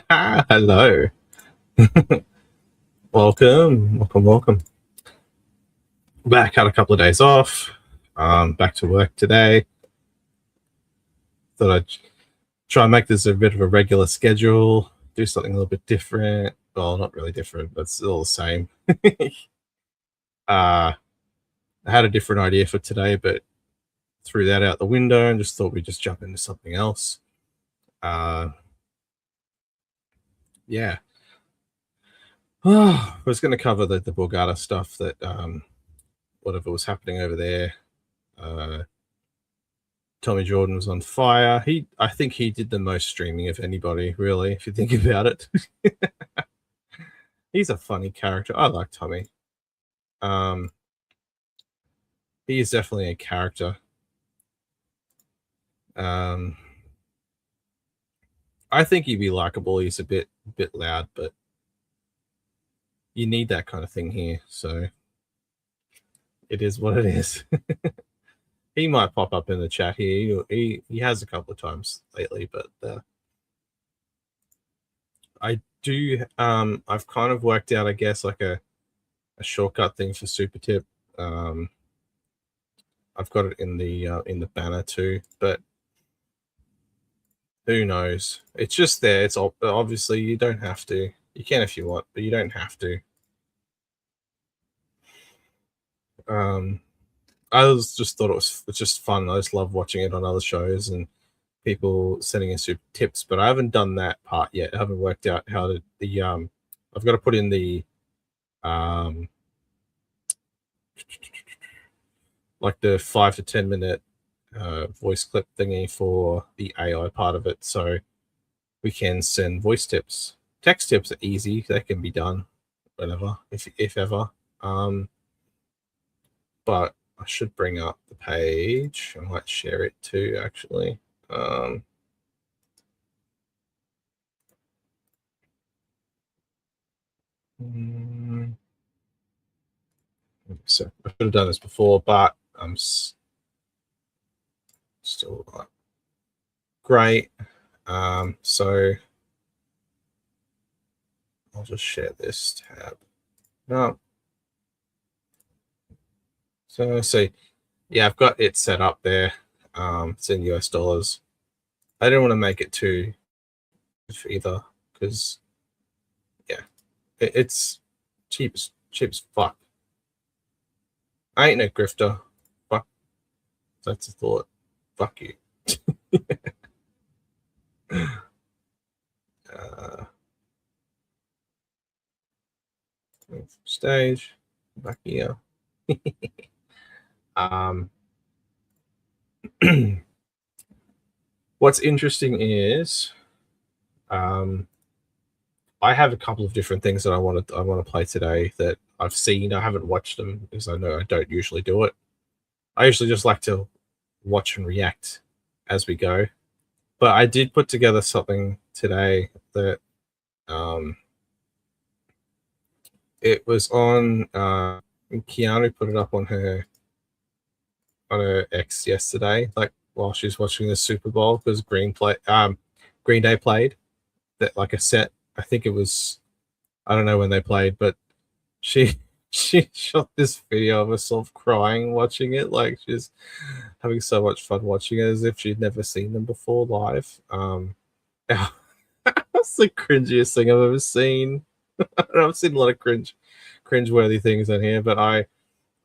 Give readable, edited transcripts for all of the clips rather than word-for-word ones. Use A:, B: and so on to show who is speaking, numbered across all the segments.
A: Hello. Welcome. Back, had a couple of days off. Back to work today. Thought I'd try and make this a bit of a regular schedule, do something a little bit different. Well, not really different, but it's all the same. I had a different idea for today, but threw that out the window and just thought we'd just jump into something else. Yeah. I was going to cover the Borgata stuff that whatever was happening over there. Tommy Jordan was on fire. I think he did the most streaming of anybody, really, if you think about it. He's a funny character. I like Tommy. He is definitely a character. I think he'd be likable. He's a bit loud, but you need that kind of thing here. So it is what it is. He might pop up in the chat here. He has a couple of times lately, but I do. I've kind of worked out, I guess, like a shortcut thing for super tip. I've got it in the banner too, but who knows? It's just there. It's obviously you don't have to. You can if you want, but you don't have to. I just thought it's just fun. I just love watching it on other shows and people sending in super tips, but I haven't done that part yet. I haven't worked out how to I've got to put in the like the 5 to 10 minute voice clip thingy for the AI part of it, so we can send voice tips. Text tips are easy; they can be done whenever, if ever. But I should bring up the page. I might share it too, actually. So I should have done this before, but I'm still like great. So I'll just share this tab. No. So yeah, I've got it set up there. It's in US dollars. I didn't want to make it too either because yeah, it's cheap as fuck. I ain't no grifter. Fuck. That's a thought. Fuck you. Stage back here. What's interesting is I have a couple of different things that I want to play today that I've seen. I haven't watched them because I know I don't usually do it. I usually just like to watch and react as we go. But I did put together something today that it was on Keanu put it up on her X yesterday, like while she was watching the Super Bowl, because Green Day played that, like a set. I think it was, I don't know when they played, but she shot this video of herself crying watching it, like she's having so much fun watching it as if she'd never seen them before live. That's the cringiest thing I've ever seen. I've seen a lot of cringe-worthy things in here, but I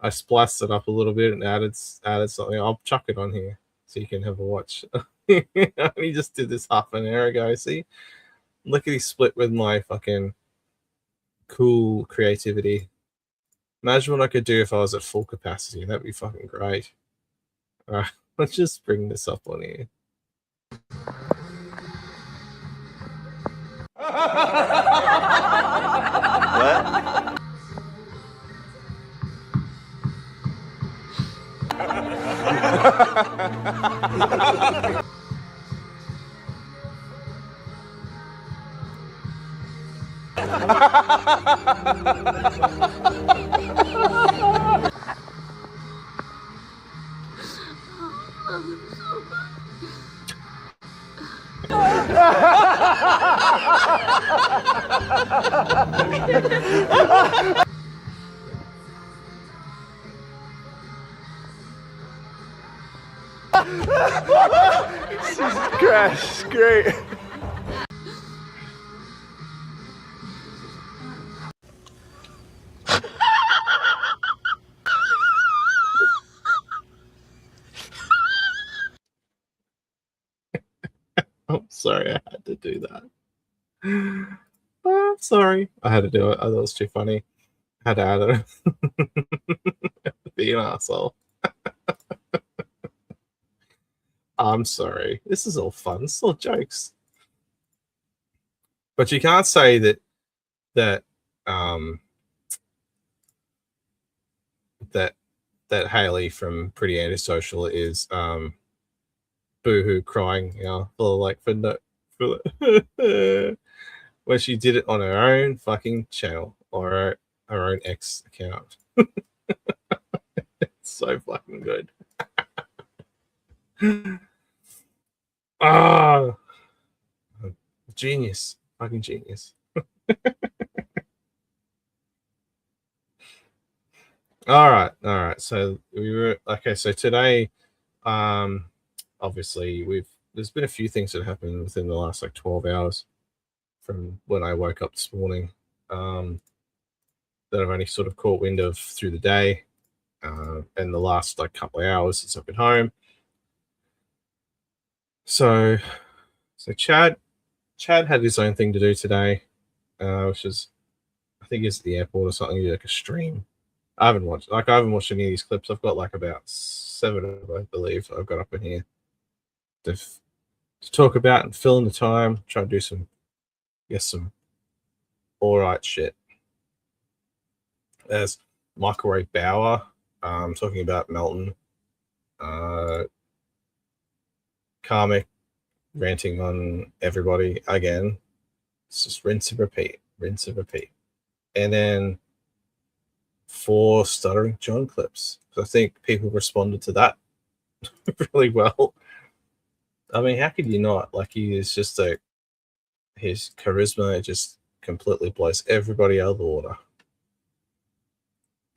A: spliced it up a little bit and added something. I'll chuck it on here so you can have a watch. I only just did this half an hour ago. See, lickety split with my fucking cool creativity. Imagine what I could do if I was at full capacity. That'd be fucking great. All right, let's just bring this up on here.
B: What?
C: I love him so much. Jesus Christ, great.
A: I'm sorry, I had to do that. Sorry, I had to do it. I thought it was too funny. I had to add it. Be an asshole. I'm sorry. This is all fun. It's all jokes. But you can't say that Haley from Pretty Antisocial is boohoo crying, for where she did it on her own fucking channel or her own ex account. It's so fucking good. Genius. Fucking genius. All right. So so today, obviously there's been a few things that happened within the last 12 hours from when I woke up this morning, that I've only sort of caught wind of through the day, and the last couple of hours since I've been home. So Chad had his own thing to do today, which is, I think he's at the airport or something. He did a stream. I haven't watched any of these clips. I've got about 7 of them, I believe, I've got up in here to talk about and fill in the time. Try to do some all right shit. There's Microwave Bauer talking about Melton. Karmic ranting on everybody again. It's just rinse and repeat. And then 4 Stuttering John clips. I think people responded to that really well. I mean, how could you not? He is just his charisma just completely blows everybody out of the water.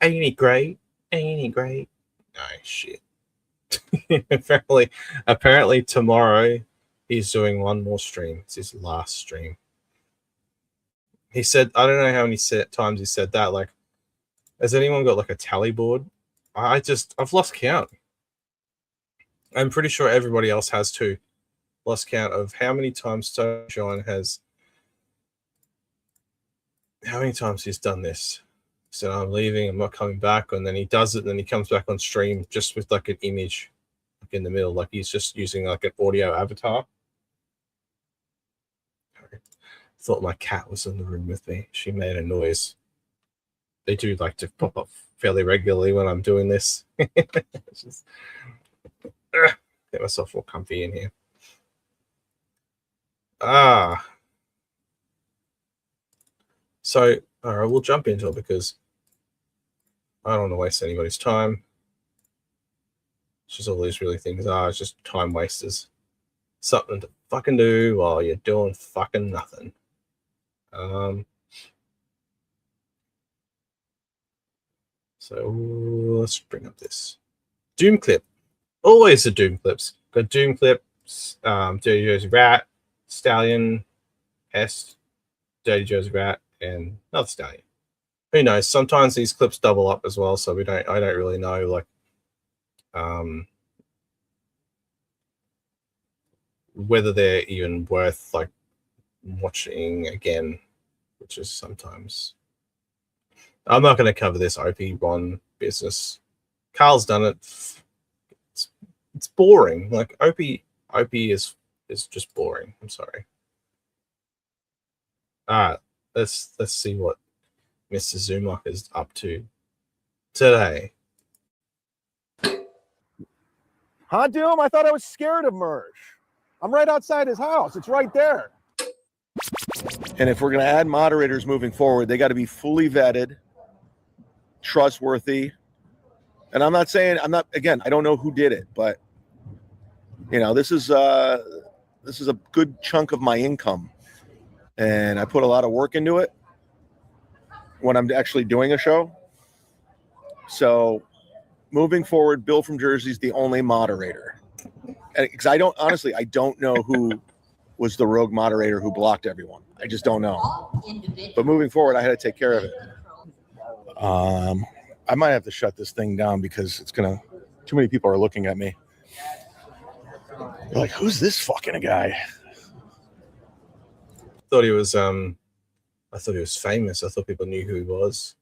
A: Ain't he great? No shit. apparently tomorrow he's doing one more stream. It's his last stream. He said, I don't know how many times he said that. Has anyone got a tally board? I've lost count. I'm pretty sure everybody else has too. Lost count of how many times John has. How many times he's done this? He said, I'm leaving, I'm not coming back, and then he does it, and then he comes back on stream just with an image in the middle, he's just using an audio avatar. I thought my cat was in the room with me. She made a noise. They do like to pop up fairly regularly when I'm doing this. Just, get myself all comfy in here. So, all right, we'll jump into it because I don't want to waste anybody's time. It's just all these really things are. It's just time wasters. Something to fucking do while you're doing fucking nothing. So let's bring up this Doom clip. Always the Doom clips. Got Doom clips. Dirty Jersey Rat, Stallion, Pest, Dirty Jersey Rat, and another Stallion. Who knows? Sometimes these clips double up as well, so I don't really know whether they're even worth watching again, which is sometimes. I'm not going to cover this OP Ron business. Carl's done it. It's boring. OP is just boring. I'm sorry. All right, let's see what Mr. Zumach is up to today.
C: Huh, Doom? I thought I was scared of Merge. I'm right outside his house. It's right there. And if we're going to add moderators moving forward, they got to be fully vetted, trustworthy. And I'm not saying, again, I don't know who did it, but this is a good chunk of my income. and I put a lot of work into it when I'm actually doing a show. So moving forward, Bill from Jersey is the only moderator. Because I don't know who was the rogue moderator who blocked everyone. I just don't know. But moving forward, I had to take care of it. I might have to shut this thing down because too many people are looking at me. They're like, who's this fucking guy?
A: I thought he was famous. I thought people knew who he was.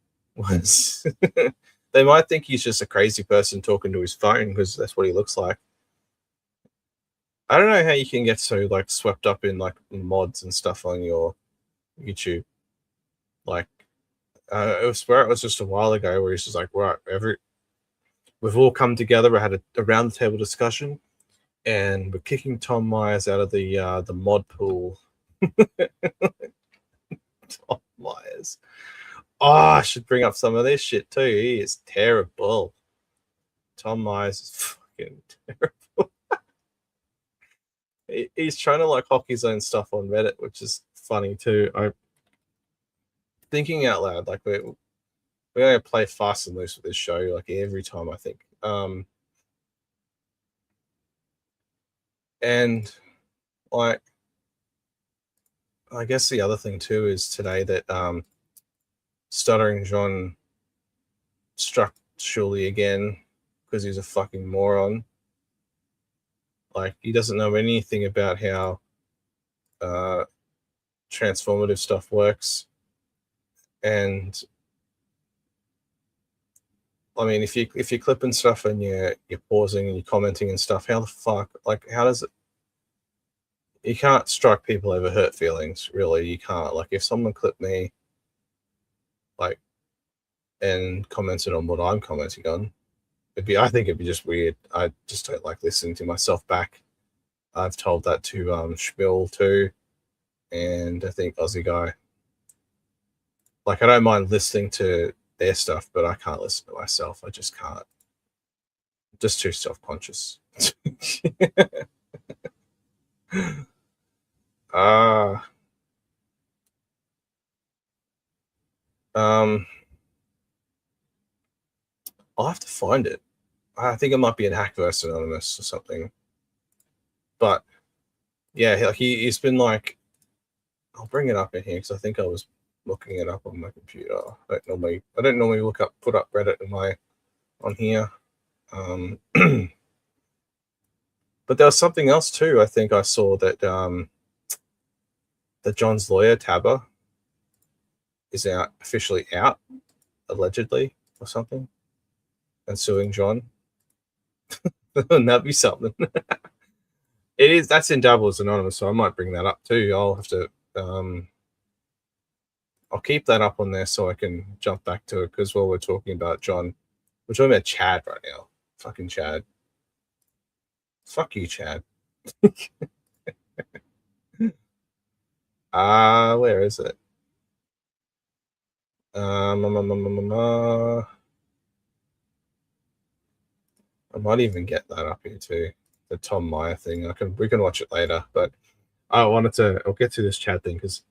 A: They might think he's just a crazy person talking to his phone because that's what he looks like. I don't know how you can get so like swept up in like mods and stuff on your YouTube. Like, it was just a while ago where he's just like, right, we've all come together. We had a round the table discussion, and we're kicking Tom Myers out of the mod pool. Tom Myers. Oh, I should bring up some of this shit too. He is terrible. Tom Myers is fucking terrible. He's trying to like hock his own stuff on Reddit, which is funny too. I'm thinking out loud, like we're gonna play fast and loose with this show, like every time I think. And like, I guess the other thing too is today that Stuttering John struck Shuley again because he's a fucking moron. Like, he doesn't know anything about how transformative stuff works. And I mean, if you're clipping stuff and you're pausing and you're commenting and stuff, how the fuck, like, how does it? You can't strike people over hurt feelings, really. You can't. Like, if someone clipped me, like, and commented on what I'm commenting on, I think it'd be just weird. I just don't like listening to myself back. I've told that to Schmill too, and I think Aussie Guy. Like, I don't mind listening to their stuff, but I can't listen to myself. I just can't. I'm just too self-conscious. I'll have to find it. I think it might be in Hackverse Anonymous or something. But yeah, he's been like, I'll bring it up in here because I think I was looking it up on my computer. I don't normally put up Reddit on here. But there was something else too. I think I saw that that John's lawyer Tabba is officially out, allegedly, or something, and suing John. Wouldn't that be something? It is. That's in Dabbleverse Anonymous, so I might bring that up too. I'll have to. I'll keep that up on there so I can jump back to it, because while we're talking about John, we're talking about Chad right now. Fucking Chad. Fuck you, Chad. Where is it? I might even get that up here too. The Tom Meyer thing. We can watch it later, but I'll get to this Chad thing because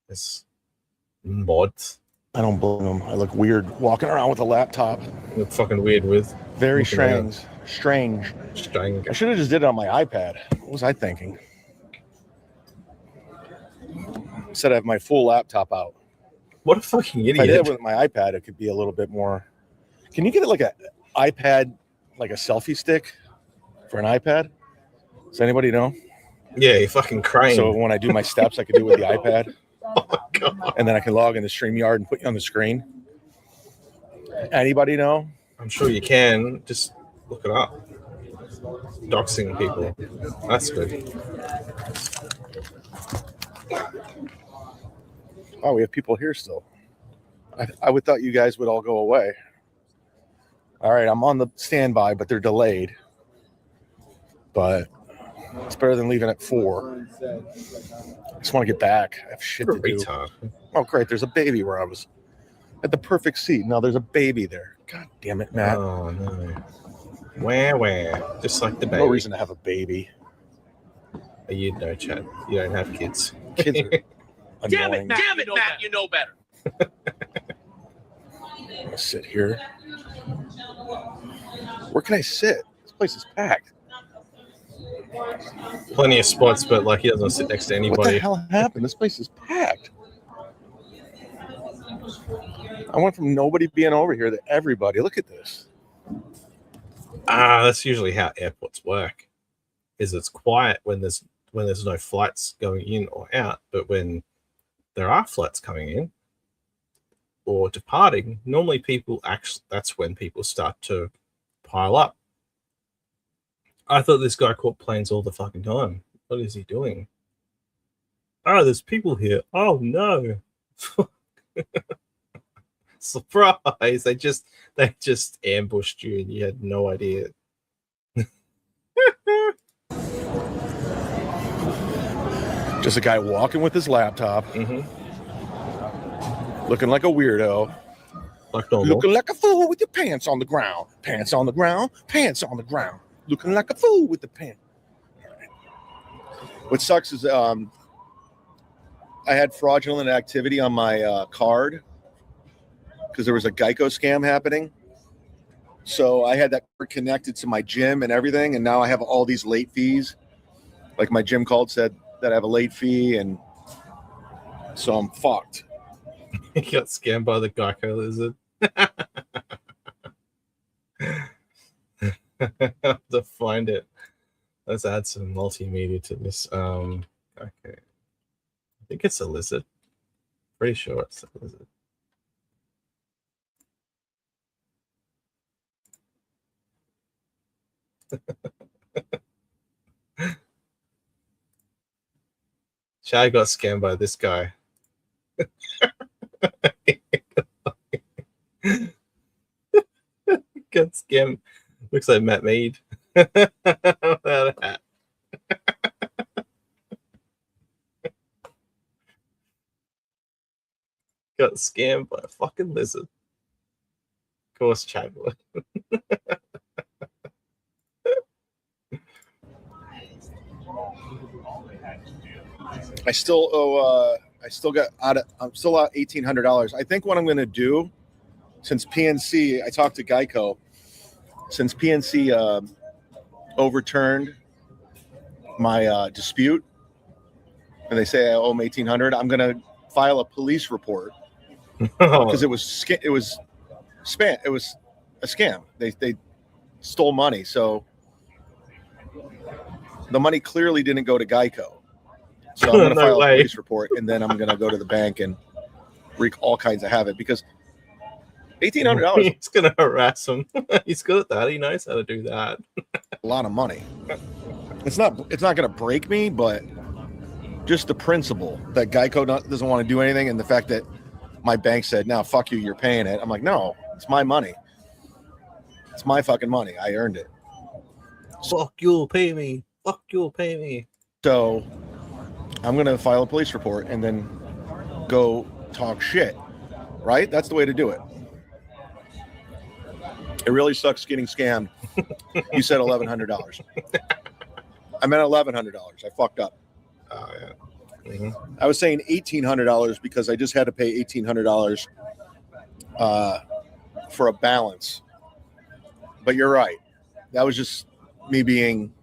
A: it's mods.
C: I don't blame him. I look weird walking around with a laptop.
A: You look fucking weird with.
C: Very strange. Strange. I should have just did it on my iPad. What was I thinking? Instead, I have my full laptop out.
A: What a fucking idiot.
C: If I did it with my iPad, it could be a little bit more. Can you get it like an iPad, like a selfie stick for an iPad? Does anybody know?
A: Yeah, you fucking crying.
C: So when I do my steps, I could do it with the iPad.
A: Oh my God.
C: And then I can log into StreamYard and put you on the screen. Anybody know?
A: I'm sure you can. Just look it up. Doxing people. That's good.
C: Oh, we have people here still. I would thought you guys would all go away. All right, I'm on the standby, but they're delayed. But it's better than leaving at 4. I just want to get back. I have shit to do. Oh, great. There's a baby where I was at the perfect seat. Now there's a baby there. God damn it, Matt.
A: Oh, no. Where? Just like the baby.
C: No reason to have a baby.
A: You know, Chad. You don't have kids.
C: Kids are annoying.
B: Damn it, Matt, you know better.
C: I'll sit here. Where can I sit? This place is packed.
A: Plenty of spots, but like he doesn't sit next to anybody.
C: What the hell happened? This place is packed. I went from nobody being over here to everybody. Look at this.
A: That's usually how airports work. Is it's quiet when there's no flights going in or out, but when there are flights coming in or departing, normally that's when people start to pile up. I thought this guy caught planes all the fucking time. What is he doing? Oh, there's people here. Oh no. Surprise. They just ambushed you and you had no idea.
C: Just a guy walking with his laptop, looking like a weirdo,
A: Like normal.
C: looking like a fool with your pants on the ground, pants on the ground, pants on the ground, looking like a fool with the pants. What sucks is I had fraudulent activity on my card because there was a Geico scam happening. So I had that card connected to my gym and everything, and now I have all these late fees. Like my gym called, said that I have a late fee, and so I'm fucked.
A: He got scammed by the Geico lizard. Have to find it. Let's add some multimedia to this. Okay. I think it's a lizard. Pretty sure it's a lizard. Chad got scammed by this guy. Got scammed. Looks like Matt Mead. Without a hat. Got scammed by a fucking lizard. Of course, Chad would.
C: I still owe. I'm still out $1,800. I think what I'm going to do, since PNC, I talked to Geico, since PNC overturned my dispute, and they say I owe them $1,800. I'm going to file a police report because it was a scam. They stole money, so the money clearly didn't go to Geico. So I'm going to file a police report, and then I'm going to go to the bank and wreak all kinds of havoc because $1,800.
A: He's going to harass him. He's good at that. He knows how to do that.
C: A lot of money. It's not going to break me, but just the principle that Geico doesn't want to do anything, and the fact that my bank said, "No, fuck you, you're paying it." I'm like, no, it's my money. It's my fucking money. I earned it.
A: Fuck you'll pay me. Fuck you'll pay me.
C: So I'm going to file a police report and then go talk shit, right? That's the way to do it. It really sucks getting scammed. You said $1,100. I meant $1,100. I fucked up.
A: Oh, yeah. Mm-hmm.
C: I was saying $1,800 because I just had to pay $1,800 for a balance. But you're right. That was just me being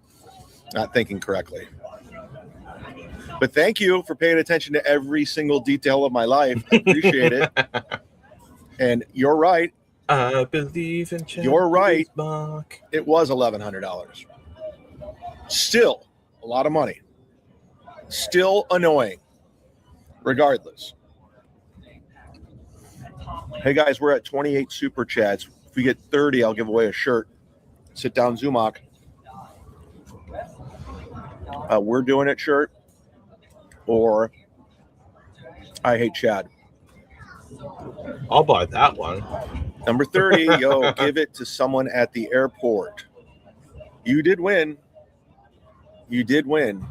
C: not thinking correctly. But thank you for paying attention to every single detail of my life. I appreciate it. And you're right.
A: I believe in Chad.
C: You're right.
A: Mark.
C: It was $1,100. Still a lot of money. Still annoying. Regardless. Hey guys, we're at 28 super chats. If we get 30, I'll give away a shirt. Sit down, Zumach. We're doing it shirt. Or I hate Chad.
A: I'll buy that one.
C: Number 30, yo, give it to someone at the airport. You did win. You did win.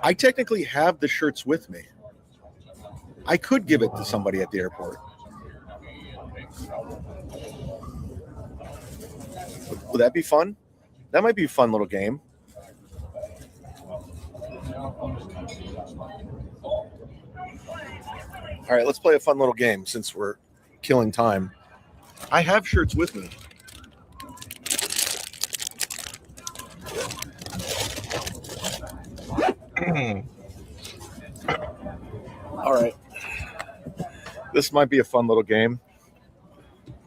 C: I technically have the shirts with me. I could give it to somebody at the airport. Would that be fun? That might be a fun little game. All right, let's play a fun little game since we're killing time. I have shirts with me. All right. This might be a fun little game.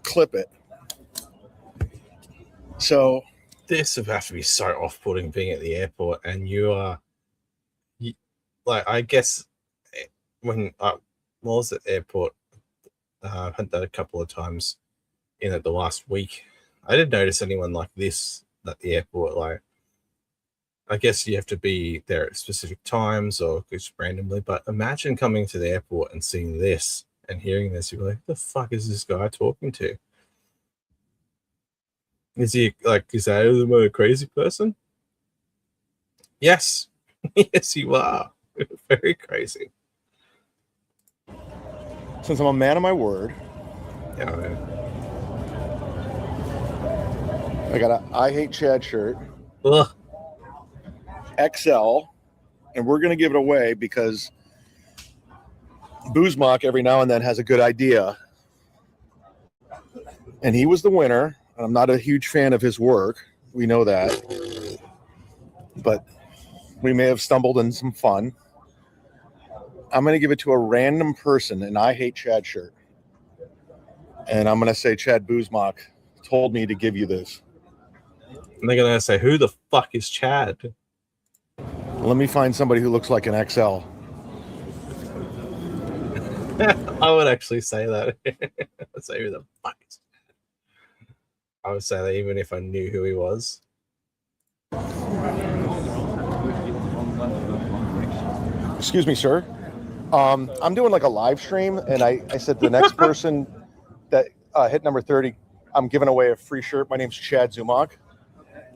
C: Clip it. So
A: this would have to be so off-putting being at the airport, and like, I guess when I was at the airport, I had that a couple of times in it the last week. I didn't notice anyone like this at the airport. Like, I guess you have to be there at specific times or just randomly, but imagine coming to the airport and seeing this and hearing this. You're like, the fuck is this guy talking to? Is he like, is that a crazy person? Yes. Yes, you are. Very crazy.
C: Since I'm a man of my word,
A: Yeah, man.
C: I got a I Hate Chad shirt.
A: Ugh.
C: XL, and we're going to give it away because Boozmock every now and then has a good idea. And he was the winner. I'm not a huge fan of his work. We know that. But we may have stumbled in some fun. I'm going to give it to a random person, an I Hate Chad shirt. And I'm going to say Chad Boozmock told me to give you this.
A: And they're going to say, who the fuck is Chad?
C: Let me find somebody who looks like an XL.
A: I would actually say that. I'd say, who the fuck is Chad? I would say that even if I knew who he was.
C: Excuse me, sir. I'm doing like a live stream, and I said the next person that hit number 30, I'm giving away a free shirt. My name's Chad Zumach,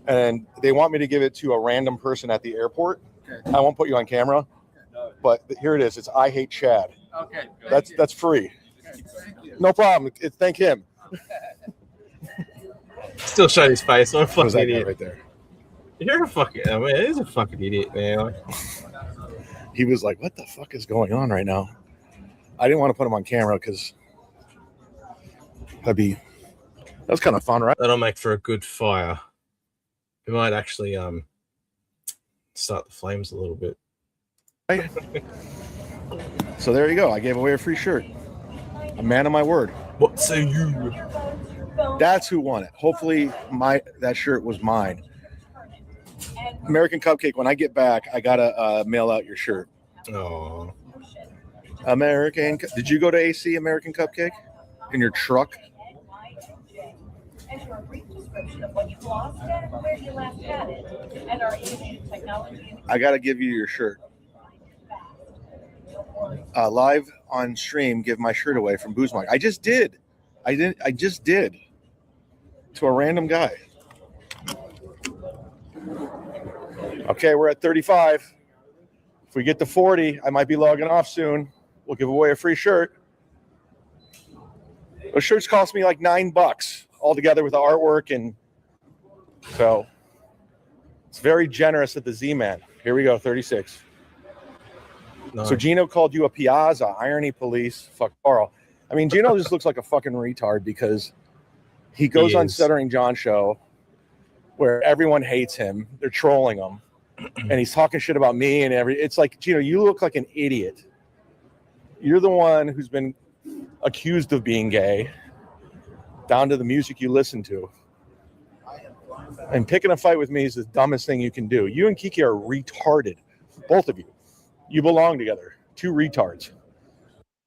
C: and they want me to give it to a random person at the airport. Okay. I won't put you on camera, but here it is. It's I Hate Chad.
D: Okay.
C: That's free. No problem. Thank him.
A: Still showed his face. I'm a fucking
C: that
A: idiot.
C: guy right there.
A: You're a fucking, I mean, he's a fucking idiot, man. Like,
C: He was like, what the fuck is going on right now? I didn't want to put him on camera because that was kind of fun, right?
A: that'll make for a good fire. We might actually start the flames a little bit.
C: Right? So there you go. I gave away a free shirt. A man of my word.
A: What say you?
C: That's who won it. Hopefully that shirt was mine. American Cupcake, when I get back, I gotta mail out your shirt.
A: Oh,
C: Did you go to AC American Cupcake in your truck? I gotta give you your shirt. Live on stream, give my shirt away from Boozmock. I just did. I just did to a random guy. Okay, we're at 35. If we get to 40, I might be logging off soon. We'll give away a free shirt. Those shirts cost me like $9 altogether with the artwork, and so it's very generous at the Z-Man. Here we go, 36. Nice. So Gino called you a Piazza, irony police. Fuck Carl. I mean, Gino just looks like a fucking retard because he goes on Stuttering John show where everyone hates him. They're trolling him. And he's talking shit about me and it's like, Gino, you look like an idiot. You're the one who's been accused of being gay down to the music you listen to. And picking a fight with me is the dumbest thing you can do. You and Kiki are retarded. Both of you. You belong together. Two retards.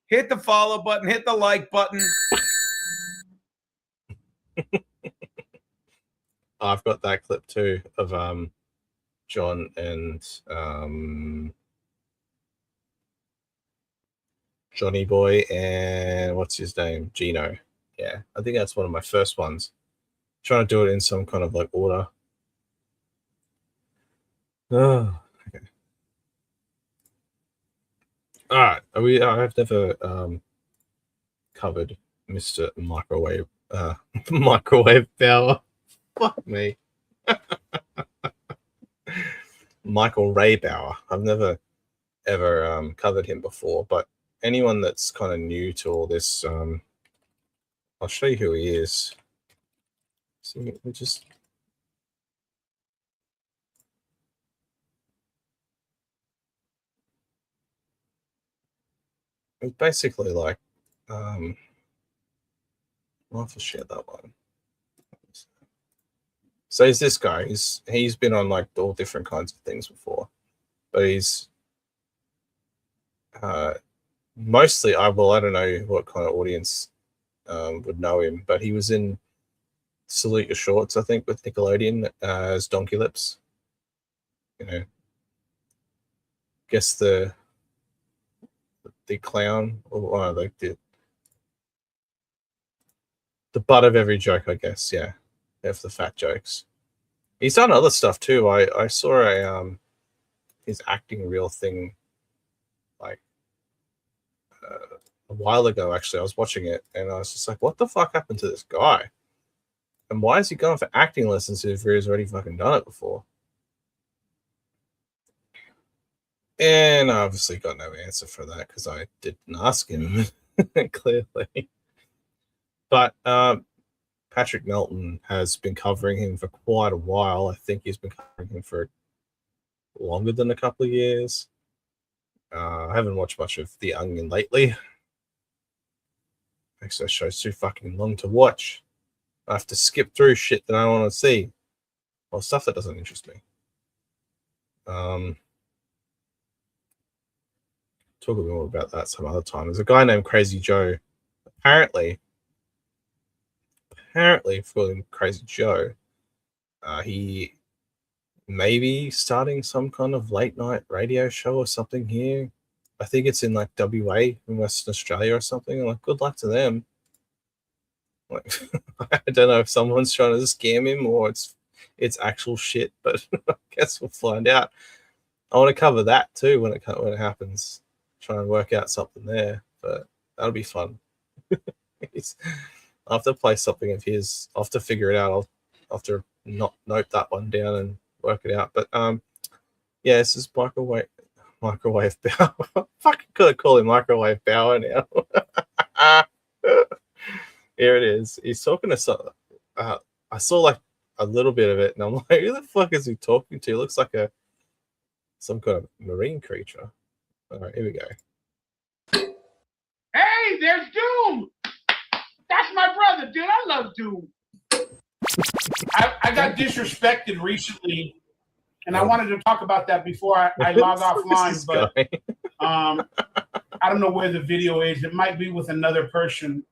D: Hit the follow button. Hit the like button.
A: I've got that clip too of John and Johnny Boy and what's his name? Gino. Yeah, I think that's one of my first ones. Trying to do it in some kind of like order. Oh, okay. All right. I've never covered Mr. Microwave Microwave Power. Fuck me. Michael Raybauer. I've never ever covered him before, but anyone that's kind of new to all this, I'll show you who he is. See, we just it's basically like I'll have to share that one. So he's this guy. He's been on like all different kinds of things before, but he's mostly I don't know what kind of audience would know him, but he was in Salute Your Shorts, I think, with Nickelodeon as Donkey Lips. You know, guess the clown, or like the butt of every joke, I guess. Yeah, of the fat jokes. He's done other stuff too. I saw his acting reel thing like a while ago. Actually, I was watching it and I was just like, what the fuck happened to this guy? And why is he going for acting lessons if he's already fucking done it before? And I obviously got no answer for that because I didn't ask him, clearly. But Patrick Melton has been covering him for quite a while. I think he's been covering him for longer than a couple of years. I haven't watched much of The Onion lately. Actually, that show's too fucking long to watch. I have to skip through shit that I don't want to see. Well, stuff that doesn't interest me. Talk a bit more about that some other time. There's a guy named Crazy Joe. Apparently, for him, Crazy Joe, he may be starting some kind of late night radio show or something here. I think it's in like WA in Western Australia or something. I'm like, good luck to them. Like, I don't know if someone's trying to scam him or it's actual shit, but I guess we'll find out. I want to cover that too when it happens. Try and work out something there, but that'll be fun. I'll have to play something of his. I'll have to figure it out. I'll have to note that one down and work it out. But yeah, this is microwave Bauer. Fucking could call him Microwave Bauer now. Here it is. He's talking to some. I saw like a little bit of it, and I'm like, who the fuck is he talking to? He looks like some kind of marine creature. All right, here we go.
E: Hey, there's Doom. That's my brother, dude. I love Doom. I got disrespected recently, and I wanted to talk about that before I log offline, but I don't know where the video is. It might be with another person.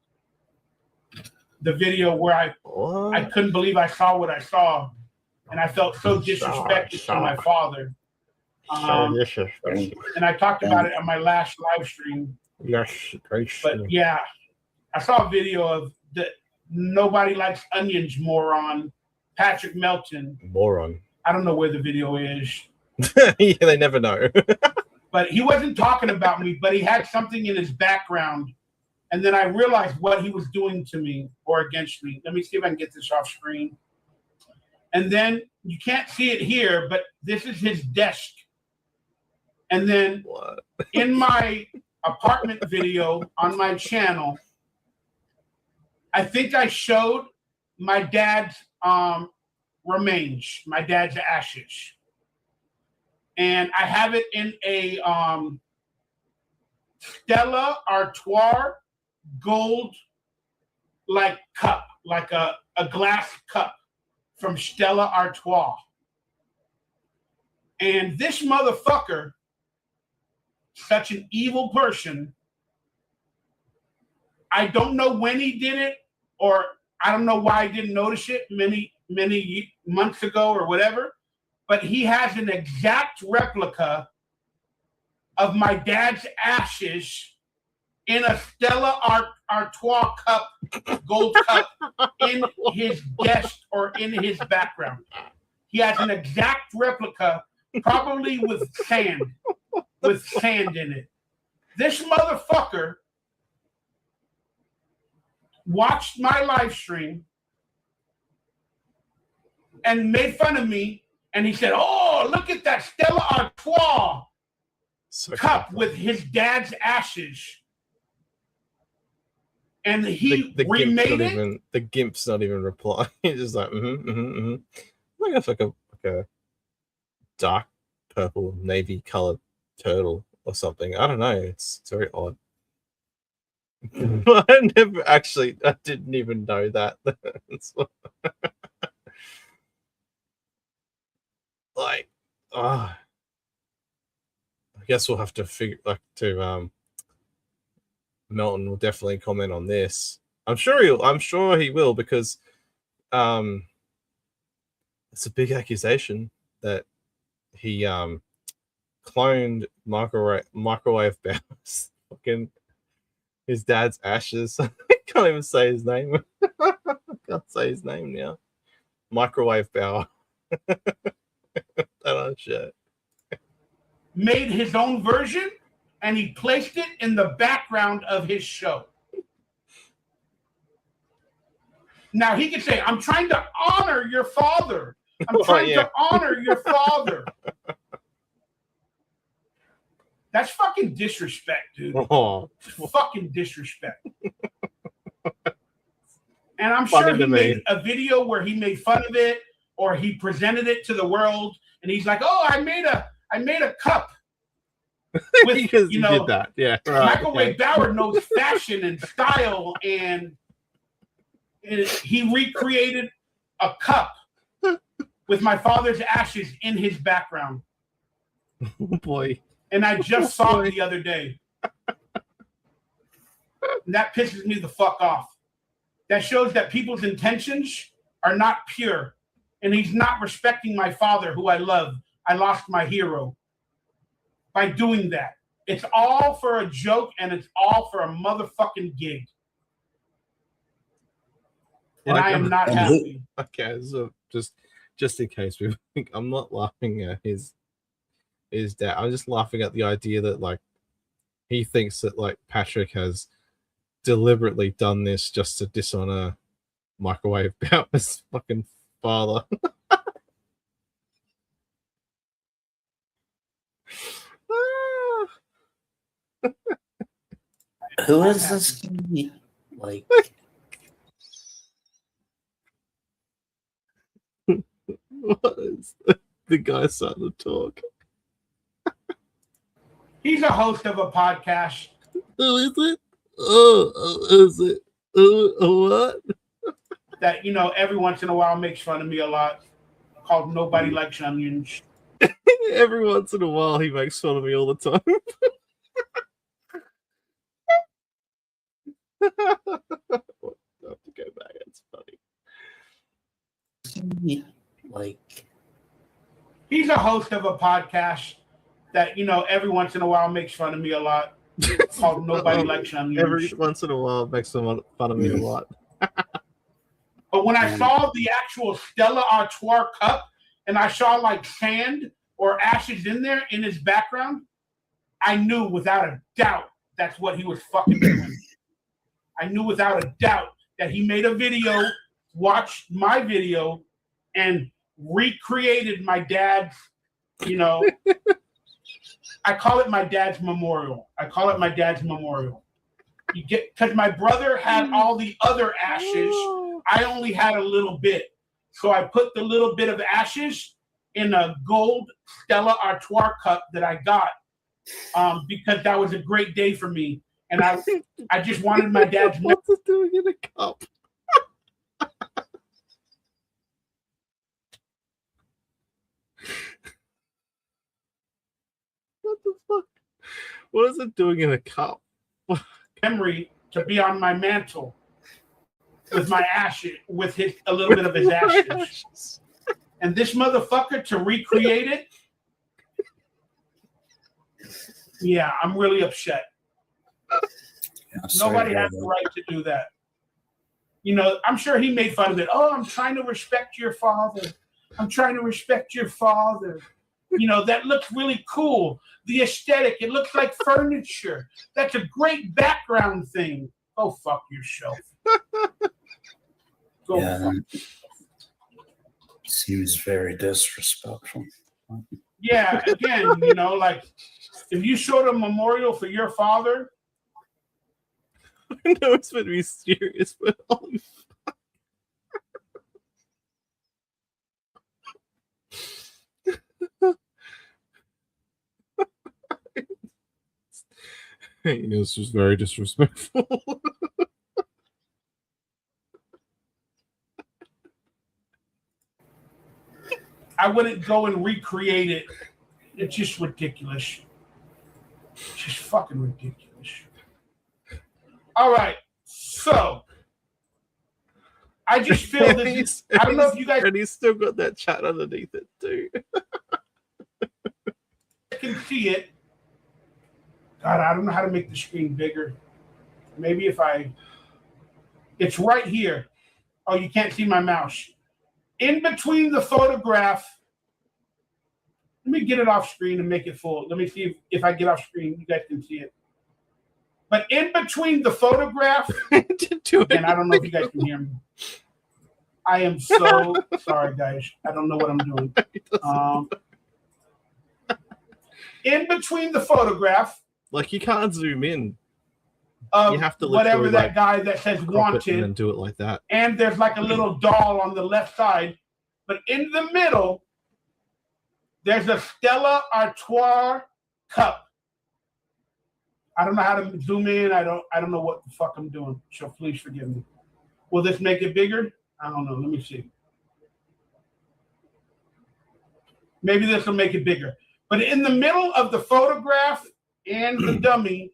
E: The video where I couldn't believe I saw what I saw, and I felt so disrespected to my father. And I talked about it on my last live stream.
A: Yes,
E: but yeah, I saw a video of the Nobody Likes Onions moron, Patrick Melton.
A: Moron.
E: I don't know where the video is.
A: Yeah, they never know.
E: But he wasn't talking about me, but he had something in his background. And then I realized what he was doing to me or against me. Let me see if I can get this off screen. And then you can't see it here, but this is his desk. And then in my apartment video on my channel, I think I showed my dad's remains, my dad's ashes. And I have it in a Stella Artois gold like cup, like a glass cup from Stella Artois. And this motherfucker, such an evil person, I don't know when he did it, or I don't know why I didn't notice it many months ago or whatever, but he has an exact replica of my dad's ashes in a Stella Artois cup, gold cup, in his desk or in his background. He has an exact replica, probably with sand in it. This motherfucker watched my live stream and made fun of me And he said, "Oh, look at that Stella Artois cup
A: funny.
E: with his dad's ashes." And he
A: the
E: remade it.
A: The gimp's not even replying. He's just like, I guess like a dark purple navy colored turtle or something. I don't know. It's very odd. I didn't even know that. Like, I guess we'll have to Melton will definitely comment on this. I'm sure he will, because it's a big accusation that he cloned microwave Bowers, fucking his dad's ashes. I can't even say his name. I can't say his name now. Microwave Bauer. That shit.
E: Made his own version, and he placed it in the background of his show. Now he could say, "I'm trying to honor your father. I'm trying to honor your father." That's fucking disrespect, dude.
A: Oh.
E: Fucking disrespect. And I'm sure he made a video where he made fun of it, or he presented it to the world, and he's like, "Oh, I made a cup." With,
A: because he did that. Yeah. Right,
E: Microwave Bauer knows fashion and style, and he recreated a cup with my father's ashes in his background.
A: Oh boy.
E: And I just saw it the other day. And that pisses me the fuck off. That shows that people's intentions are not pure. And he's not respecting my father, who I love. I lost my hero by doing that. It's all for a joke, and it's all for a motherfucking gig. And I am not happy.
A: Okay, so just in case we think, I'm not laughing at his dad. I'm just laughing at the idea that, like, he thinks that, like, Patrick has deliberately done this just to dishonor Microwave Bauer's fucking father.
F: Who is this? Like,
A: what is the guy starting to talk?
E: He's a host of a podcast.
A: Who is it? Oh, is it? What?
E: That, every once in a while makes fun of me a lot, called Nobody Likes Onions.
A: Every once in a while he makes fun of me all the time. I have to go back. It's funny.
F: Like,
E: he's a host of a podcast that, every once in a while makes fun of me a lot, called Nobody Likes Onions.
A: Every once in a while makes fun of me a lot.
E: But when I saw the actual Stella Artois cup, and I saw like sand or ashes in there in his background, I knew without a doubt that's what he was fucking doing. I knew without a doubt that he made a video, watched my video, and recreated my dad's, I call it my dad's memorial. You get, because my brother had all the other ashes. I only had a little bit. So I put the little bit of ashes in a gold Stella Artois cup that I got because that was a great day for me. And I just wanted my dad's...
A: What's it doing in a cup? What the fuck? What is it doing in a cup?
E: Memory to be on my mantle with my ashes, with a little bit of his ashes. And this motherfucker to recreate it, yeah, I'm really upset. Nobody has the right to do that. I'm sure he made fun of it. Oh, I'm trying to respect your father. That looks really cool. The aesthetic, it looks like furniture. That's a great background thing. Go fuck yourself.
F: Seems very disrespectful.
E: Yeah, again, you know, like if you showed a memorial for your father,
A: I know it's meant to be serious, but holy fuck. You know, it's just very disrespectful.
E: I wouldn't go and recreate it. It's just ridiculous. It's just fucking ridiculous. All right, so I just feel this. I don't know if you guys
A: And he's still got that chat underneath it too.
E: can see it. God, I don't know how to make the screen bigger. Maybe if it's right here. Oh, you can't see my mouse. In between the photograph, let me get it off screen and make it full. Let me see if I get off screen, you guys can see it. But in between the photograph, and I don't know if you guys can hear me. I am so sorry, guys. I don't know what I'm doing. In between the photograph,
A: like you can't zoom in.
E: Of
A: you have to
E: whatever that
A: like,
E: guy that says wanted
A: and do it like that.
E: And there's like a little doll on the left side, but in the middle, there's a Stella Artois cup. I don't know how to zoom in. I don't know what the fuck I'm doing. So please forgive me. Will this make it bigger? I don't know. Let me see. Maybe this will make it bigger. But in the middle of the photograph and the dummy,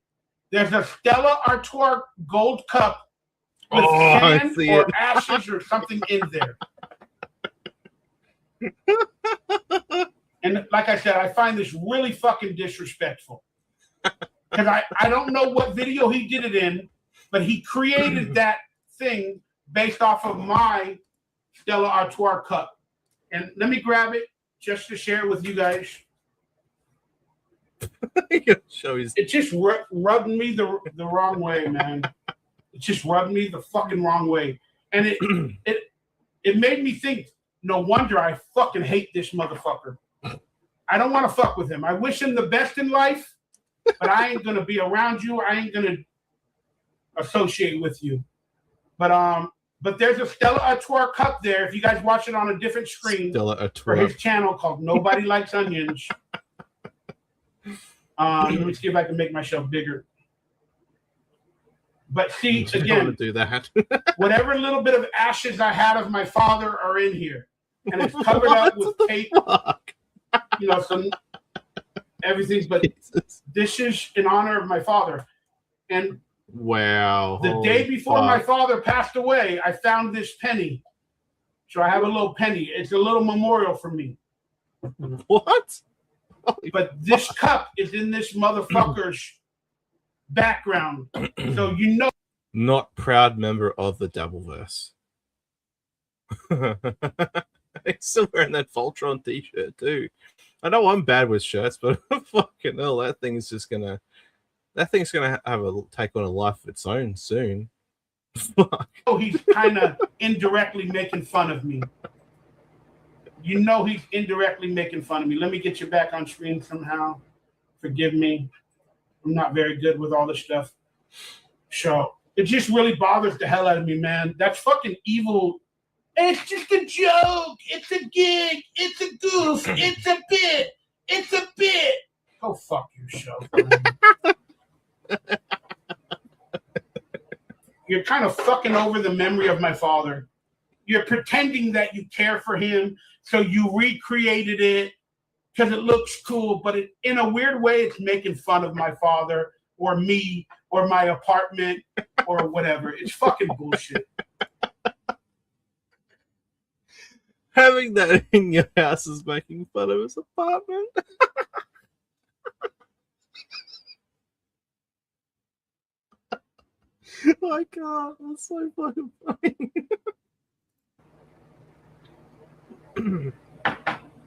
E: there's a Stella Artois gold cup with sand or ashes or something in there. And like I said, I find this really fucking disrespectful. Because I don't know what video he did it in, but he created that thing based off of my Stella Artois cup. And let me grab it just to share it with you guys. It just rubbed me the wrong way, man. It just rubbed me the fucking wrong way. And it made me think, no wonder I fucking hate this motherfucker. I don't want to fuck with him. I wish him the best in life, but I ain't gonna be around you. I ain't gonna associate with you. But there's a Stella Artois cup there. If you guys watch it on a different screen for his channel called Nobody Likes Onions. Let me see if I can make myself bigger. But see, again,
A: do that.
E: Whatever little bit of ashes I had of my father are in here, and it's covered up with tape. You know, some everything. But this is in honor of my father. And
A: wow,
E: the day before my father passed away, I found this penny. So I have a little penny. It's a little memorial for me.
A: What?
E: But this cup is in this motherfucker's background. So you know.
A: Not proud member of the Dabbleverse. He's still wearing that Voltron t-shirt too. I know I'm bad with shirts, but fucking hell, that thing's gonna have a take on a life of its own soon. Fuck.
E: Oh, he's kind of indirectly making fun of me. You know he's indirectly making fun of me. Let me get you back on screen somehow. Forgive me. I'm not very good with all this stuff. So it just really bothers the hell out of me, man. That's fucking evil. It's just a joke. It's a gig. It's a goof. It's a bit. It's a bit. Go fuck yourself, man. You're kind of fucking over the memory of my father. You're pretending that you care for him, so you recreated it because it looks cool, but in a weird way, it's making fun of my father or me or my apartment or whatever. It's fucking bullshit.
A: Having that in your house is making fun of his apartment. I can't. That's so fucking funny.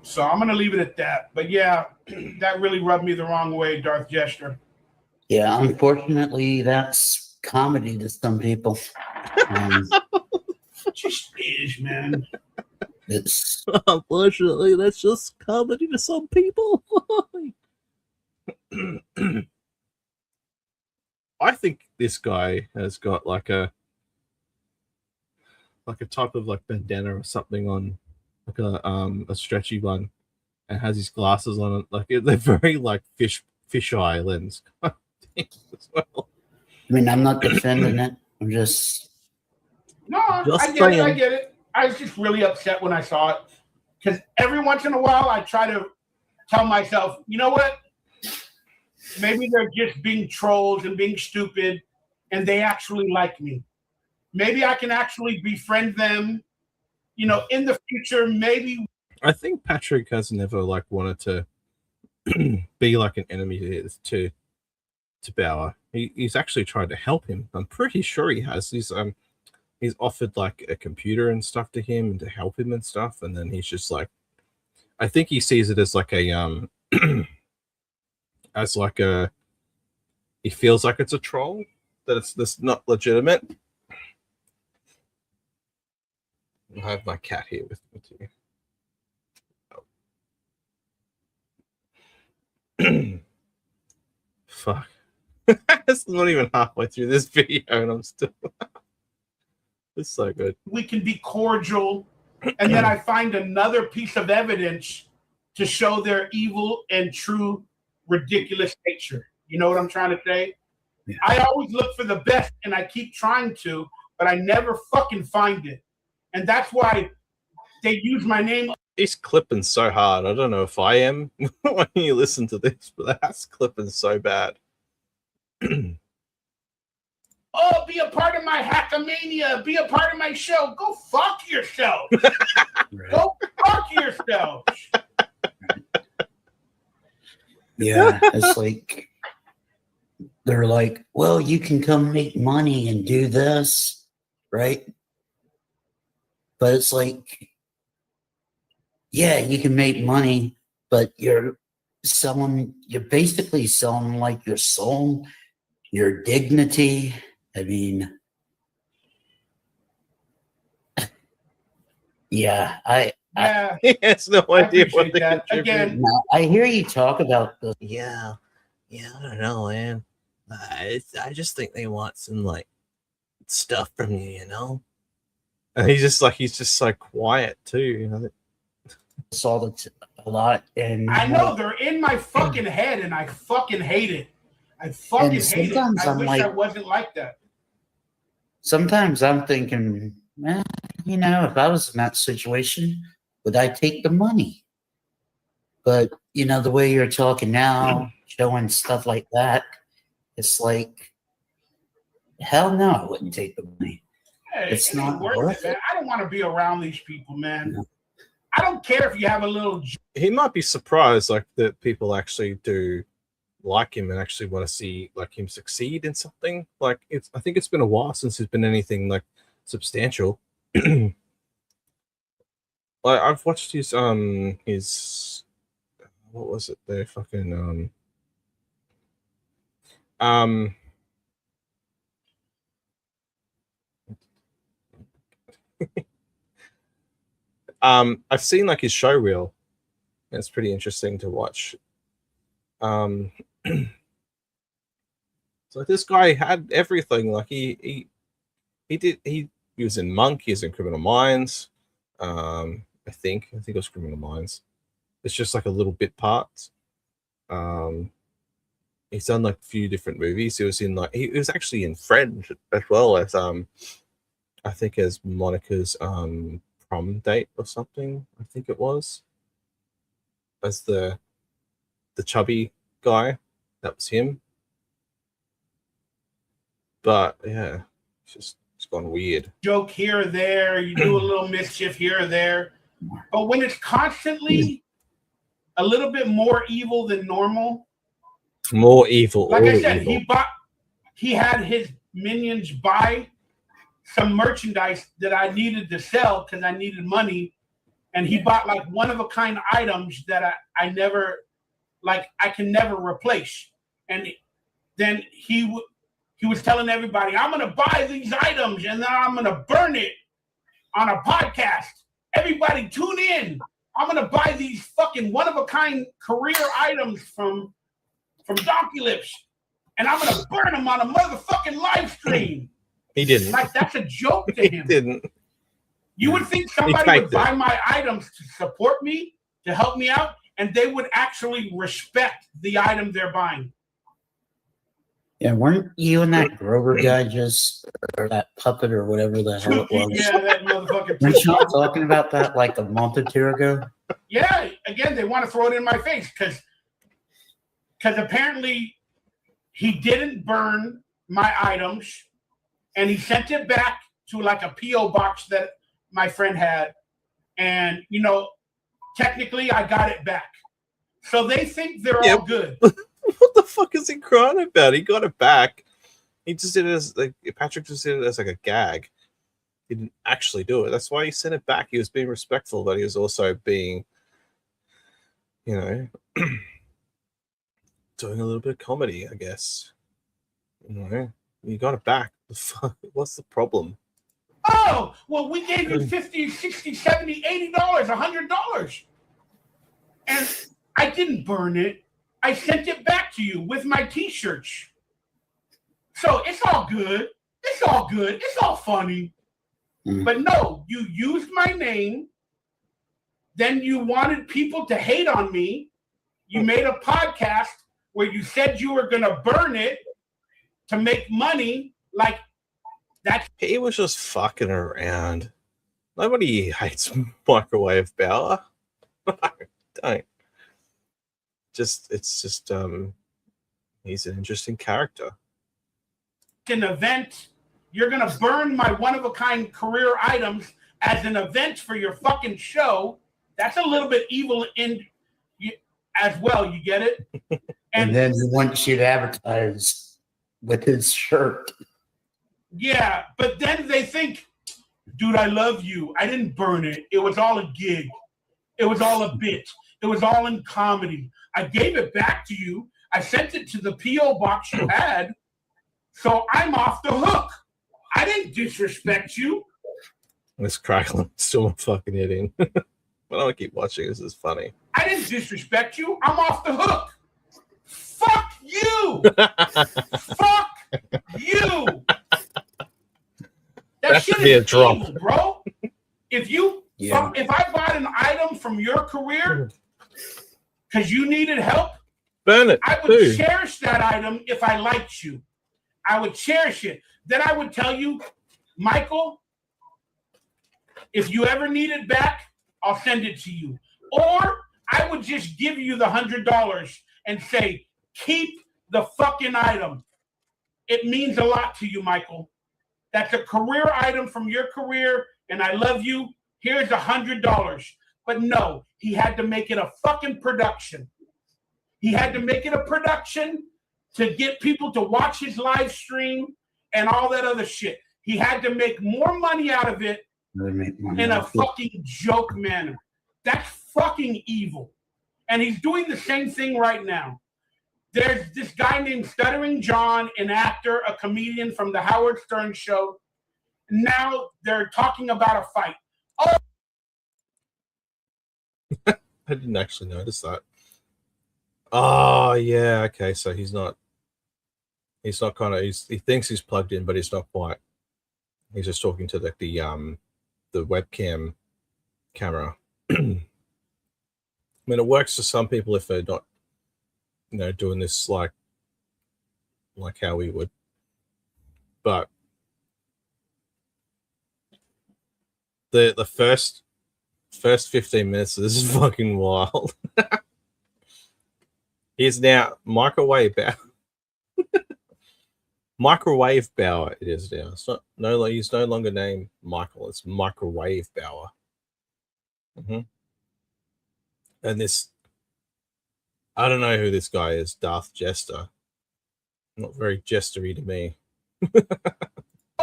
E: So I'm gonna leave it at that. But yeah, that really rubbed me the wrong way, Darth Jester.
F: Yeah, unfortunately, that's comedy to some people.
E: It just is, man.
F: It's
A: Unfortunately, that's just comedy to some people. I think this guy has got like a type of like bandana or something on, like a stretchy one, and has his glasses on it. Like they're very like fish eye lens kind of thing as well.
F: I mean, I'm not defending it. I'm just
E: No,
A: Just
E: I get it. I
A: saying.
E: get it. I was just really upset when I saw it because every once in a while I try to tell myself, you know what? Maybe they're just being trolls and being stupid, and they actually like me. Maybe I can actually befriend them. You know, in the future, maybe.
A: I think Patrick has never like wanted to be like an enemy to Bauer. He's actually tried to help him. I'm pretty sure he has. He's offered like a computer and stuff to him and to help him and stuff, and then he's just like, I think he sees it as like a as like a, he feels like it's a troll, that it's this not legitimate. I have my cat here with me too. Fuck. It's not even halfway through this video and I'm still it's so good.
E: We can be cordial, and then I find another piece of evidence to show their evil and true ridiculous nature. You know what I'm trying to say?
F: Yeah.
E: I always look for the best, and I keep trying to, but I never fucking find it. And that's why they use my name.
A: He's clipping so hard. I don't know if I am when you listen to this, but that's clipping so bad.
E: Oh, be a part of my hackamania. Be a part of my show. Go fuck yourself.
F: right.
E: Go fuck yourself.
F: Yeah, it's like they're like, well, you can come make money and do this, right? But it's like, yeah, you can make money, but you're basically selling like your soul, your dignity. I mean, yeah,
E: Yeah,
A: He has no
E: I
A: idea what
E: appreciate
A: they
E: that.
A: contribute.
E: Again,
F: now I hear you talk about the
A: Yeah, I don't know, man. I just think they want some like stuff from you, you know. And he's just so quiet too, you know.
F: saw a lot, and
E: I know they're in my fucking head, and I fucking hate it. I fucking
F: And
E: hate it.
F: sometimes
E: I
F: I'm
E: wish
F: like-
E: I wasn't like that.
F: sometimes I'm thinking, you know, if I was in that situation, would I take the money? But you know, the way you're talking now, showing stuff like that, it's like, hell no, I wouldn't take the money.
E: Hey,
F: It's
E: it ain't
F: not
E: worth
F: worth
E: man. I don't want to be around these people, man.
F: No.
E: I don't care if you have a little.
A: He might be surprised like that people actually do like him and actually want to see like him succeed in something. Like I think it's been a while since there's been anything like substantial. Like I've watched his what was it? The fucking I've seen like his show reel. It's pretty interesting to watch. So this guy had everything. Like he was in Monk. He was in Criminal Minds. I think it was Criminal Minds. It's just like a little bit parts. He's done like a few different movies. He was actually in Friends as well as I think as Monica's prom date or something. I think it was as the chubby guy. That was him. But yeah, it's gone weird.
E: Joke here or there, you do a little mischief here or there, but when it's constantly a little bit more evil than normal,
A: More evil.
E: like
A: all
E: I said,
A: evil.
E: he had his minions buy some merchandise that I needed to sell because I needed money, and he bought like one of a kind items that I never, like I can never replace, and then he was telling everybody, I'm going to buy these items and then I'm going to burn it on a podcast. Everybody tune in. I'm gonna buy these fucking one-of-a-kind career items from Donkey Lips, and I'm gonna burn them on a motherfucking live stream.
A: He didn't.
E: Like that's a joke to him.
A: He didn't.
E: You would think somebody would buy my items to support me, to help me out, and they would actually respect the item they're buying.
F: Yeah, weren't you and that Grover guy or that puppet or whatever the hell it was?
E: Yeah, that motherfucker.
F: Weren't y'all talking about that like a month or two ago?
E: Yeah, again, they want to throw it in my face because apparently he didn't burn my items and he sent it back to like a P.O. box that my friend had. And, you know, technically I got it back. So they think they're all good.
A: What the fuck is he crying about? He got it back. He just did it as like Patrick just did it as like a gag. He didn't actually do it. That's why he sent it back. He was being respectful, but he was also being, you know, doing a little bit of comedy, I guess. You know, you got it back. The fuck? What's the problem?
E: Oh, well, we gave you $50, $60, $70, $80, $100. And I didn't burn it. I sent it back to you with my t-shirts. So it's all good. It's all good. It's all funny. But no, you used my name. Then you wanted people to hate on me. You made a podcast where you said you were going to burn it to make money. Like that.
A: He was just fucking around. Nobody hates Microwave Bauer. Don't. It's just he's an interesting character.
E: An event, you're gonna burn my one-of-a-kind career items as an event for your fucking show. That's a little bit evil in you as well. You get it?
F: And then he wants you to advertise with his shirt.
E: Yeah, but then they think, dude, I love you. I didn't burn it. It was all a gig. It was all a bit. It was all in comedy. I gave it back to you. I sent it to the P.O. box you had. So I'm off the hook. I didn't disrespect you.
A: This crackling still fucking hitting. But I'll keep watching. This is funny.
E: I didn't disrespect you. I'm off the hook. Fuck you. Fuck you. That shit is evil, bro. If I bought an item from your career because you needed help,
A: burn it.
E: I would cherish that item if I liked you. I would cherish it. Then I would tell you, Michael, if you ever need it back, I'll send it to you. Or I would just give you the $100 and say, keep the fucking item. It means a lot to you, Michael. That's a career item from your career, and I love you. Here's $100. But no, he had to make it a fucking production. He had to make it a production to get people to watch his live stream and all that other shit. He had to make more money out of it in a fucking joke manner. That's fucking evil. And he's doing the same thing right now. There's this guy named Stuttering John, an actor, a comedian from the Howard Stern show. Now they're talking about a fight. Oh,
A: I didn't actually notice that. Oh yeah, okay. So he's not kind of. He thinks he's plugged in, but he's not quite. He's just talking to the webcam camera. I mean, it works for some people if they're not, doing this like how we would. But the first 15 minutes of this is fucking wild. He's now Microwave Bauer. Microwave Bauer it is now. It's not he's no longer named Michael, it's Microwave Bauer. And this, I don't know who this guy is, Darth Jester. Not very jestery to me.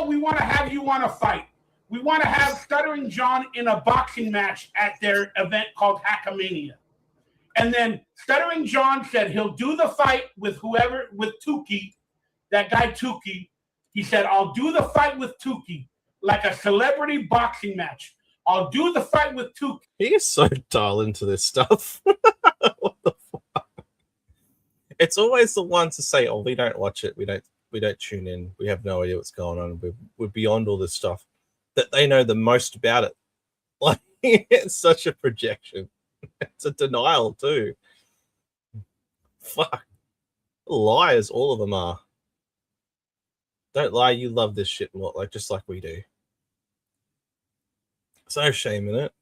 E: we want to have you on a fight. We want to have Stuttering John in a boxing match at their event called Hackamania. And then Stuttering John said he'll do the fight with Tukey, that guy Tukey. He said, I'll do the fight with Tukey, like a celebrity boxing match. I'll do the fight with Tuki.
A: He is so dialed into this stuff. What the fuck? It's always the ones to say, "Oh, we don't watch it. We don't tune in. We have no idea what's going on. We're beyond all this stuff." That they know the most about it. Like, it's such a projection. It's a denial too. Fuck. Liars, all of them are. Don't lie, you love this shit more, like just like we do. There's no shame in it.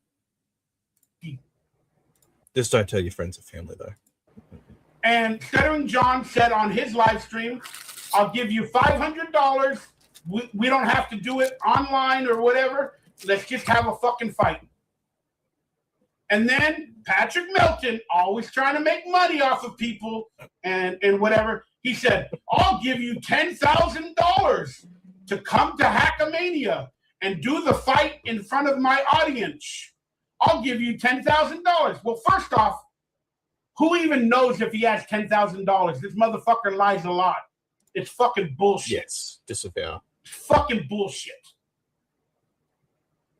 A: Just don't tell your friends and family though.
E: And Stuttering John said on his live stream, I'll give you $500. We don't have to do it online or whatever. Let's just have a fucking fight. And then Patrick Melton, always trying to make money off of people and whatever, he said, I'll give you $10,000 to come to Hackamania and do the fight in front of my audience. I'll give you $10,000. Well, first off, who even knows if he has $10,000? This motherfucker lies a lot. It's fucking bullshit.
A: Yes, disavow.
E: It's fucking bullshit.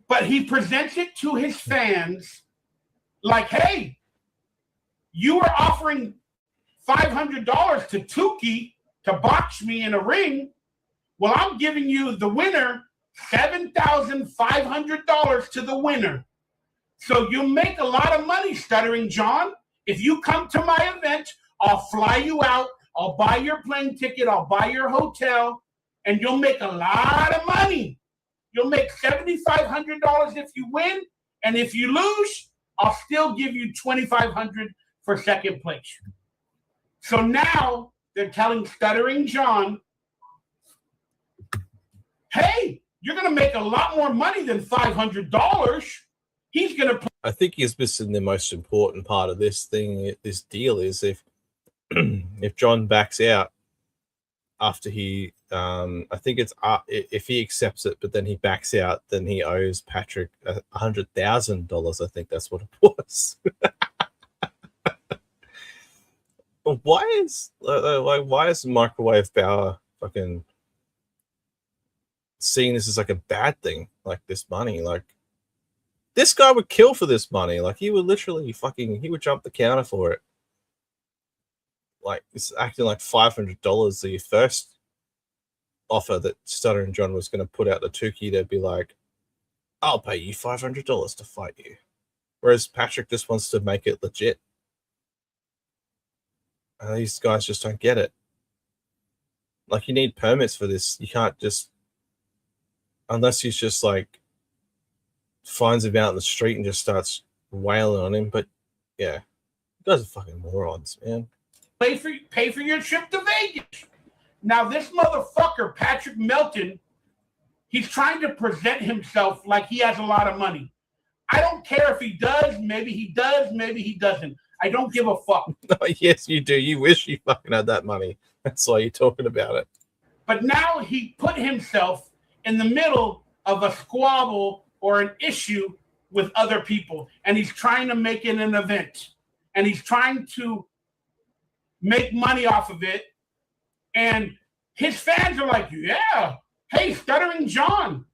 E: But he presents it to his fans like, hey, you are offering $500 to Tuki to box me in a ring. Well, I'm giving you the winner $7,500 to the winner. So you make a lot of money, Stuttering John. If you come to my event, I'll fly you out. I'll buy your plane ticket. I'll buy your hotel. And you'll make a lot of money. You'll make $7,500 if you win. And if you lose, I'll still give you $2,500 for second place. So now they're telling Stuttering John, hey, you're going to make a lot more money than $500. He's going to.
A: I think he's missing the most important part of this thing. This deal is if John backs out after he, I think it's if he accepts it, but then he backs out, then he owes Patrick $100,000. I think that's what it was. Why is Microwave Power fucking seeing this as like a bad thing? Like this money, like this guy would kill for this money. Like he would literally he would jump the counter for it. Like it's acting like $500 the first offer that Stuttering John was going to put out to Tuki. They'd be like, I'll pay you $500 to fight you. Whereas Patrick just wants to make it legit. These guys just don't get it. Like, you need permits for this. You can't just, unless he's just like finds him out in the street and just starts wailing on him. But yeah, you guys are fucking morons, man.
E: Pay for your trip to Vegas. Now this motherfucker, Patrick Melton, he's trying to present himself like he has a lot of money. I don't care if he does. Maybe he does. Maybe he doesn't. I don't give a fuck.
A: Oh, yes, you do. You wish you fucking had that money. That's why you're talking about it.
E: But now he put himself in the middle of a squabble or an issue with other people, and he's trying to make it an event, and he's trying to make money off of it. And his fans are like, yeah, hey, Stuttering John.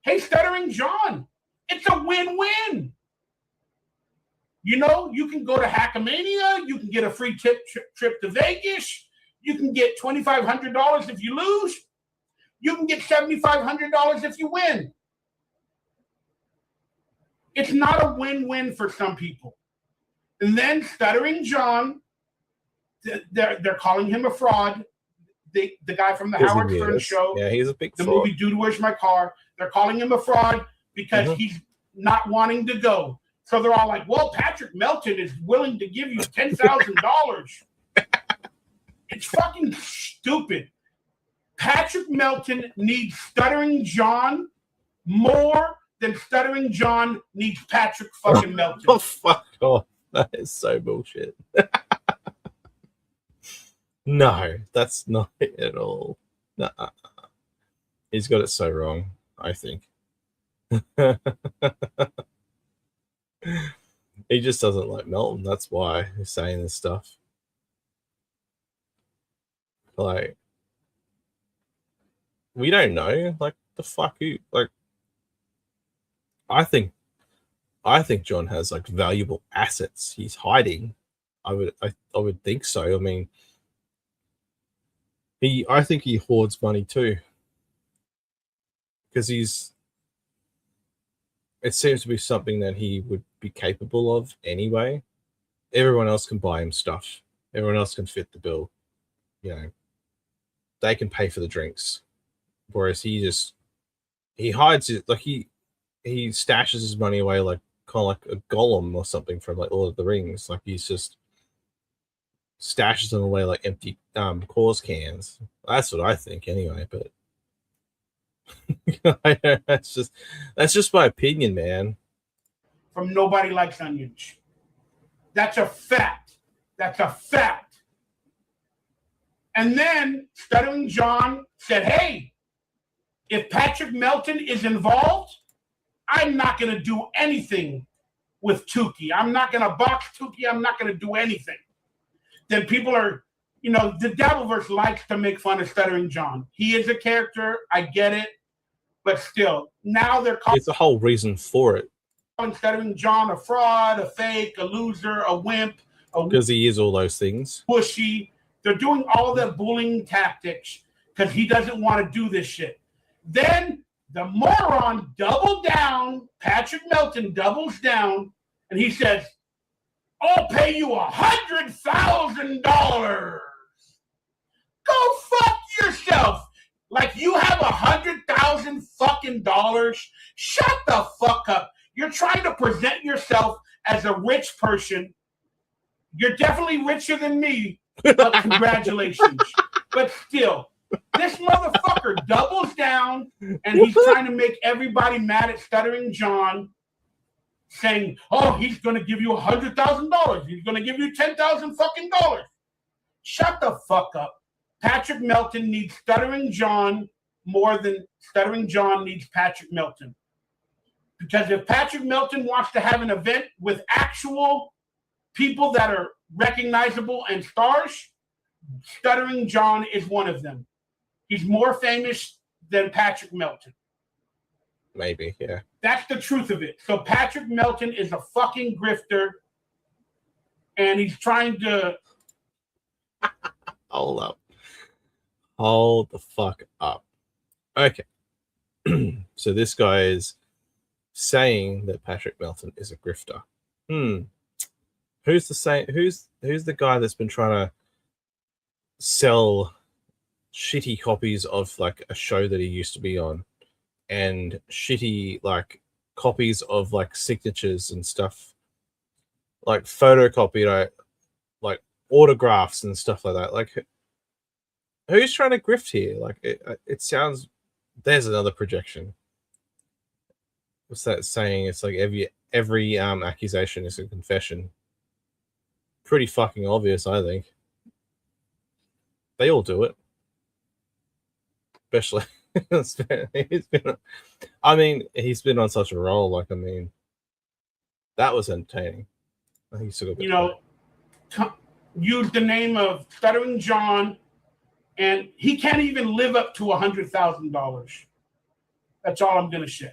E: Hey, Stuttering John. It's a win-win. You know, you can go to Hackamania. You can get a free trip to Vegas. You can get $2,500 if you lose. You can get $7,500 if you win. It's not a win-win for some people. And then Stuttering John, they're calling him a fraud. The guy from the Howard Stern show.
A: Yeah, he's a big
E: fraud. The
A: fraud.
E: movie Dude, Where's My Car? They're calling him a fraud because he's not wanting to go. So they're all like, well, Patrick Melton is willing to give you $10,000. It's fucking stupid. Patrick Melton needs Stuttering John more than Stuttering John needs Patrick fucking Melton.
A: Oh, fuck off. That is so bullshit. No, that's not it at all. Nuh-uh. He's got it so wrong, I think. He just doesn't like Melton. That's why he's saying this stuff. Like, we don't know. Like, the fuck who? Like, I think I think John has like valuable assets he's hiding. I would think so. I mean, I think he hoards money too, because it seems to be something that he would be capable of anyway. Everyone else can buy him stuff. Everyone else can fit the bill. You know, they can pay for the drinks, whereas he hides it. Like he stashes his money away like kind of like a golem or something from like Lord of the Rings. Like he's just stashes them away like empty cause cans. That's what I think anyway. But that's just my opinion, man.
E: From Nobody Likes Onions. That's a fact. That's a fact. And then Stuttering John said, hey, if Patrick Melton is involved, I'm not going to do anything with Tukey. I'm not going to box Tukey. I'm not going to do anything. Then people are, the Dabbleverse likes to make fun of Stuttering John. He is a character. I get it. But still, now they're calling...
A: It's a whole reason for it.
E: Stuttering John a fraud, a fake, a loser, a wimp.
A: Because he is all those things.
E: Pushy. They're doing all the bullying tactics because he doesn't want to do this shit. Then the moron doubled down. Patrick Melton doubles down, and he says, I'll pay you $100,000. Go fuck yourself. Like you have $100,000 fucking dollars. Shut the fuck up. You're trying to present yourself as a rich person. You're definitely richer than me. But congratulations. But still, this motherfucker doubles down and he's trying to make everybody mad at Stuttering John, saying, oh, he's going to give you $100,000. He's going to give you $10,000 fucking dollars. Shut the fuck up. Patrick Melton needs Stuttering John more than Stuttering John needs Patrick Melton. Because if Patrick Melton wants to have an event with actual people that are recognizable and stars, Stuttering John is one of them. He's more famous than Patrick Melton.
A: Maybe, yeah. That's
E: the truth of it. So Patrick Melton is a fucking grifter, and he's trying to...
A: Hold up. Hold the fuck up. Okay. So this guy is saying that Patrick Melton is a grifter. Who's the guy that's been trying to sell shitty copies of like a show that he used to be on, and shitty like copies of like signatures and stuff, like photocopied like autographs and stuff like that? Like who's trying to grift here? Like it sounds... There's another projection. What's that saying? It's like every accusation is a confession. Pretty fucking obvious, I think. They all do it. Especially he's been on such a roll. Like, I mean, that was entertaining. I think he still got
E: use the name of Stuttering John, and he can't even live up to $100,000. That's all I'm going to say.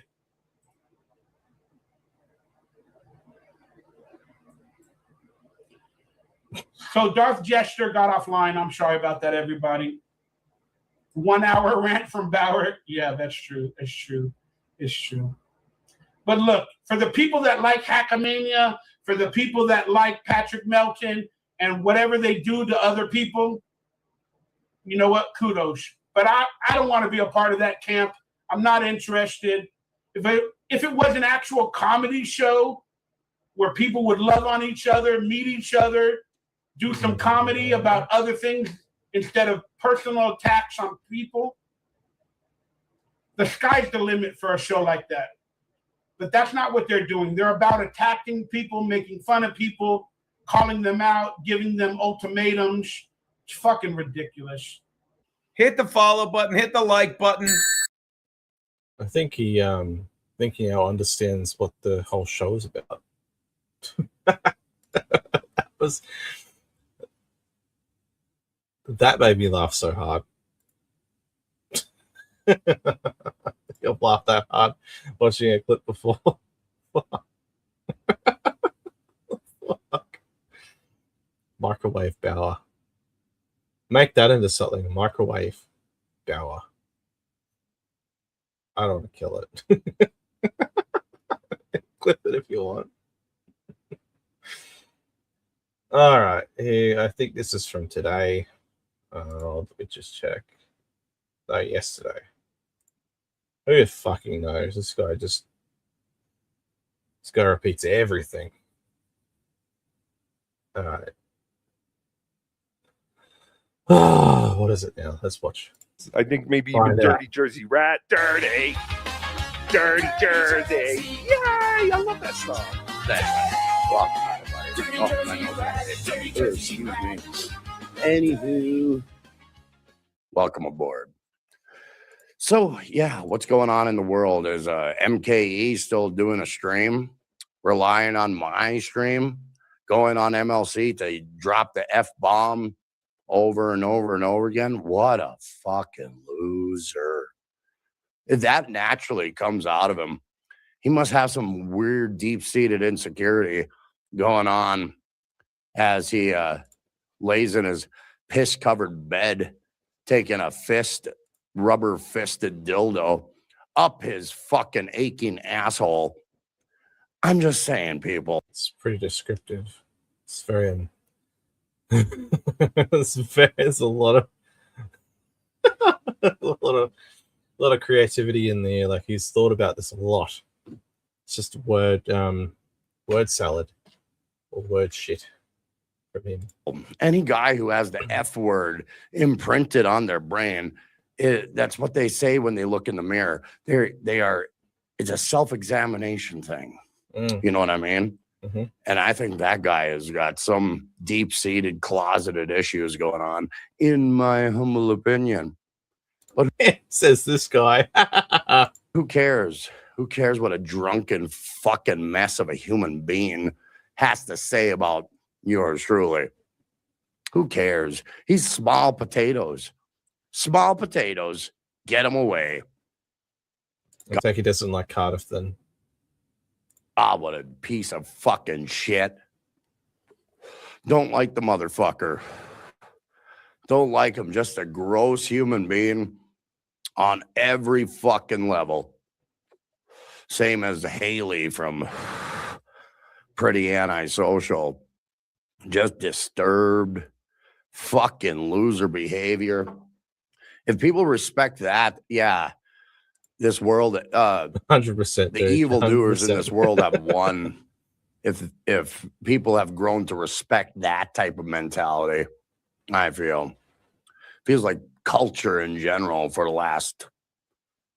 E: So Darth Jester got offline. I'm sorry about that, everybody. 1 hour rant from Bauer. Yeah, that's true. It's true. It's true. But look, for the people that like Hackamania, for the people that like Patrick Melton and whatever they do to other people, you know what? Kudos. But I don't want to be a part of that camp. I'm not interested. If it was an actual comedy show where people would love on each other, meet each other, do some comedy about other things instead of personal attacks on people, the sky's the limit for a show like that. But that's not what they're doing. They're about attacking people, making fun of people, calling them out, giving them ultimatums. It's fucking ridiculous.
D: Hit the follow button, hit the like button.
A: I think he now understands what the whole show is about. That made me laugh so hard. You've laughed that hard watching a clip before. Microwave Bauer. Make that into something. Microwave Bauer. I don't want to kill it. Clip it if you want. All right. I think this is from today. Let me just check. No, yesterday. Who fucking knows? This guy repeats everything. All right. Oh, what is it now? Let's watch.
G: I think maybe even Dirty Jersey Rat. Dirty Jersey. Yay! I love that song.
H: Excuse me. Anywho, welcome aboard. So, yeah, what's going on in the world? Is MKE still doing a stream, relying on my stream, going on MLC to drop the F-bomb over and over and over again? What a fucking loser. If that naturally comes out of him, he must have some weird, deep-seated insecurity going on as he lays in his piss-covered bed, taking a rubber-fisted dildo up his fucking aching asshole. I'm just saying, people.
A: It's pretty descriptive. It's very... There's a lot of a lot of creativity in there. Like, he's thought about this a lot. It's just word salad or word shit from him.
H: Any guy who has the F word imprinted on their brain, that's what they say when they look in the mirror. It's a self-examination thing. You know what I mean?
A: Mm-hmm.
H: And I think that guy has got some deep-seated, closeted issues going on, in my humble opinion. But
A: says this guy.
H: Who cares? Who cares what a drunken fucking mess of a human being has to say about yours truly? Who cares? He's small potatoes. Small potatoes. Get him away.
A: Looks like he doesn't like Cardiff then.
H: Ah, what a piece of fucking shit. Don't like the motherfucker. Don't like him. Just a gross human being on every fucking level. Same as Haley from Pretty Antisocial. Just disturbed, fucking loser behavior. If people respect that, yeah, this world,
A: 100%.
H: The evildoers in this world have won. If people have grown to respect that type of mentality, I feels like culture in general for the last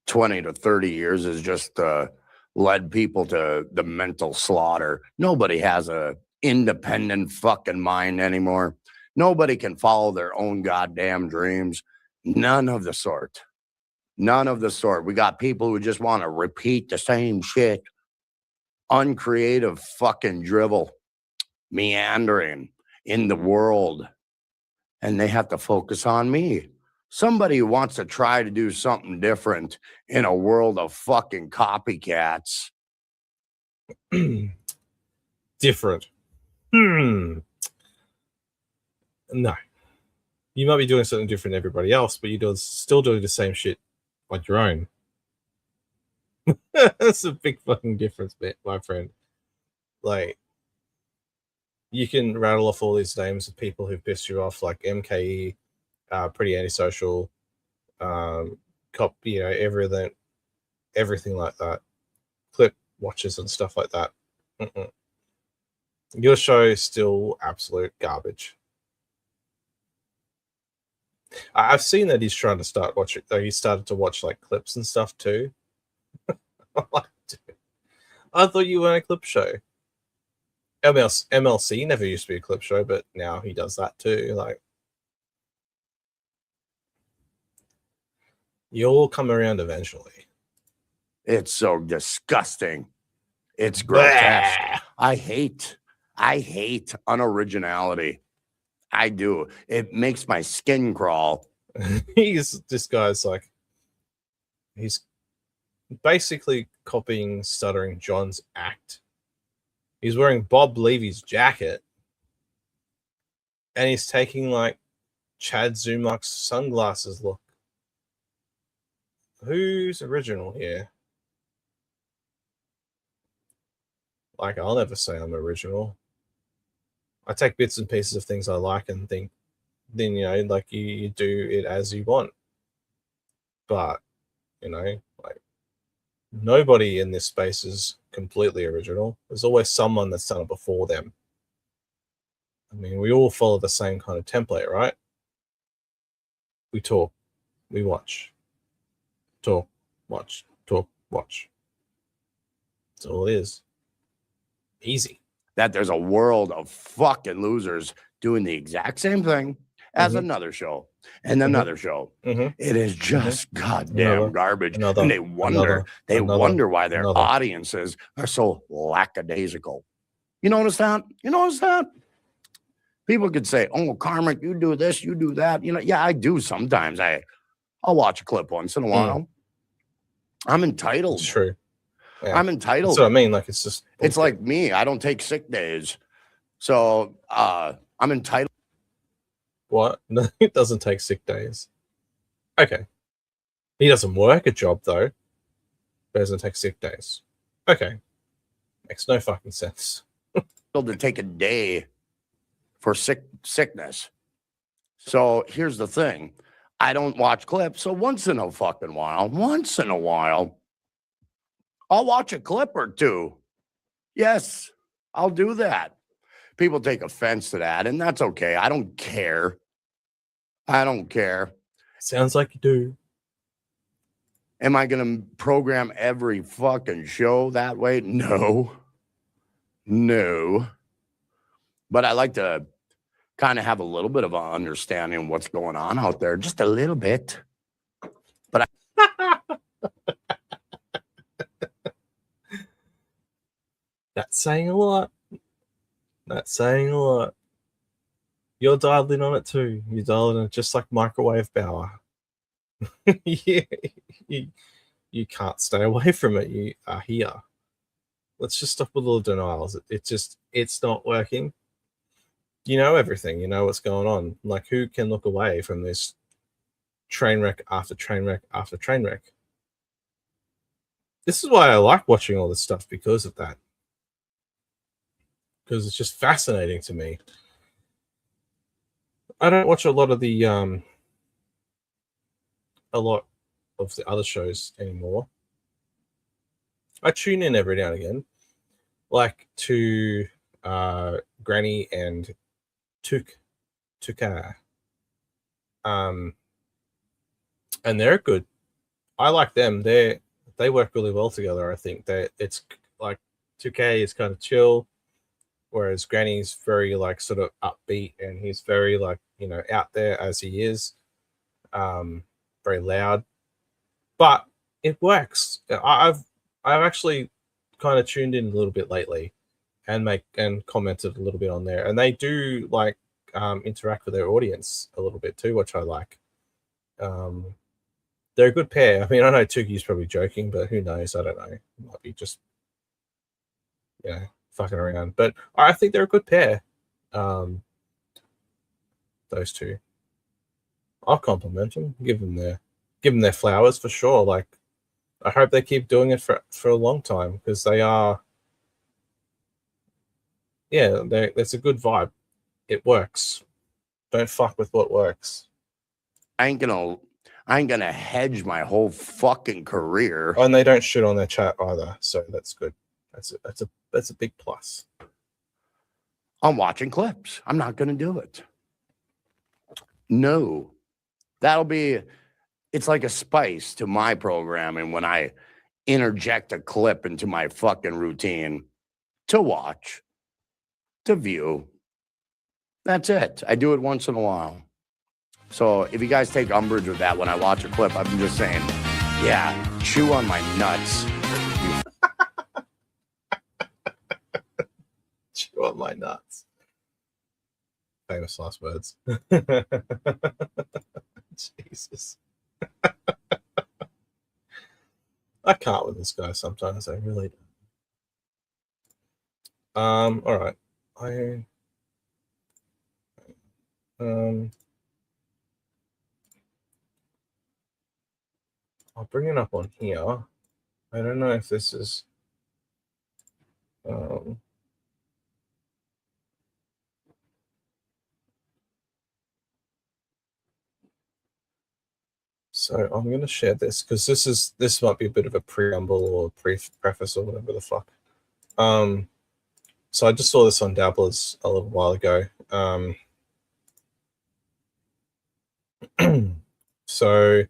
H: 20 to 30 years has just led people to the mental slaughter. Nobody has a independent fucking mind anymore. Nobody can follow their own goddamn dreams. None of the sort. None of the sort. We got people who just want to repeat the same shit. Uncreative fucking drivel. Meandering in the world. And they have to focus on me. Somebody who wants to try to do something different in a world of fucking copycats.
A: Different. No. You might be doing something different than everybody else, but you're still doing the same shit like your own. That's a big fucking difference, my friend. Like, you can rattle off all these names of people who've pissed you off, like MKE, Pretty Antisocial, Cop, everything like that. Clip watches and stuff like that. Your show is still absolute garbage. I've seen that he's trying to start watching. He started to watch like clips and stuff too. I thought you were a clip show. MLC never used to be a clip show, but now he does that too. Like, you'll come around eventually.
H: It's so disgusting. It's grotesque. I hate unoriginality. I do. It makes my skin crawl.
A: This guy's like, he's basically copying Stuttering John's act. He's wearing Bob Levy's jacket And he's taking like Chad Zumach's sunglasses look. Who's original here? Like, I'll never say I'm original. I take bits and pieces of things I like and think, then, you know, like you do it as you want. But, you know, like, nobody in this space is completely original. There's always someone that's done it before them. I mean, we all follow the same kind of template, right? We talk, we watch. Talk, watch, talk, watch. That's all it is. Easy.
H: That there's a world of fucking losers doing the exact same thing as another show and another show. It is just goddamn garbage. And they wonder why their audiences are so lackadaisical. You notice that? You notice that? People could say, oh, Karmic, you do this, you do that. You know, yeah, I do sometimes. I'll watch a clip once in a while. I'm entitled.
A: It's true. Yeah.
H: I'm entitled.
A: That's what I mean. Like, it's just bullshit.
H: It's like me. I don't take sick days. So I'm entitled.
A: What? No, it doesn't take sick days. Okay. He doesn't work a job, though. But doesn't take sick days. Okay. Makes no fucking sense.
H: To take a day for sickness. So here's the thing. I don't watch clips. So once in a while, I'll watch a clip or two. Yes, I'll do that. People take offense to that, and that's okay. I don't care.
A: Sounds like you do.
H: Am I going to program every fucking show that way? No. But I like to kind of have a little bit of an understanding of what's going on out there. Just a little bit. But
A: That's saying a lot. You're dialed in on it too. You're dialed in just like Microwave Bauer. You can't stay away from it. You are here. Let's just stop with all the denials. It's not working. You know everything. You know what's going on. Like, who can look away from this train wreck after train wreck after train wreck? This is why I like watching all this stuff, because of that. Because it's just fascinating to me. I don't watch a lot of the other shows anymore. I tune in every now and again, like to Granny and Tuka. And they're good. I like them. They work really well together. I think it's like 2K is kind of chill, whereas Granny's very like sort of upbeat, and he's very like, you know, out there as he is, very loud, but it works. I've actually kind of tuned in a little bit lately, and commented a little bit on there, and they do like interact with their audience a little bit too, which I like. They're a good pair. I mean, I know Tuki's probably joking, but who knows? I don't know. It might be just, you know, fucking around. But I think they're a good pair. Those two. I'll compliment them. Give them their flowers for sure. Like, I hope they keep doing it for a long time, because they are. Yeah, it's a good vibe. It works. Don't fuck with what works.
H: I ain't gonna hedge my whole fucking career.
A: Oh, and they don't shit on their chat either, so that's good. That's a big plus.
H: I'm watching clips. I'm not gonna do it. No. It's like a spice to my programming when I interject a clip into my fucking routine to watch, to view. That's it. I do it once in a while. So if you guys take umbrage with that when I watch a clip, I'm just saying, yeah, chew on my nuts.
A: Chew on my nuts. Famous last words. Jesus. I can't with this guy sometimes. I really do. All right. I'll bring it up on here. I don't know if this is. So I'm going to share this because this might be a bit of a preamble or preface or whatever the fuck. So I just saw this on Dabblers a little while ago. So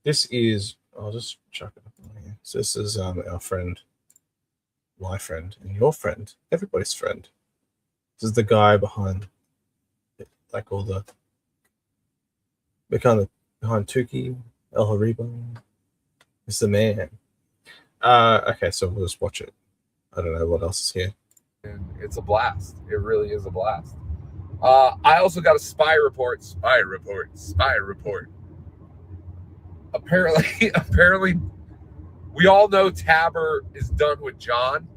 A: this is, I'll just chuck it up on here. So this is our friend, my friend, and your friend, everybody's friend. This is the guy behind, like all the, behind Tuki, El Haribo. It's the man. Okay, so we'll just watch it. I don't know what else is here.
I: And it's a blast. It really is a blast. I also got a spy report. Apparently, we all know Tabber is done with John.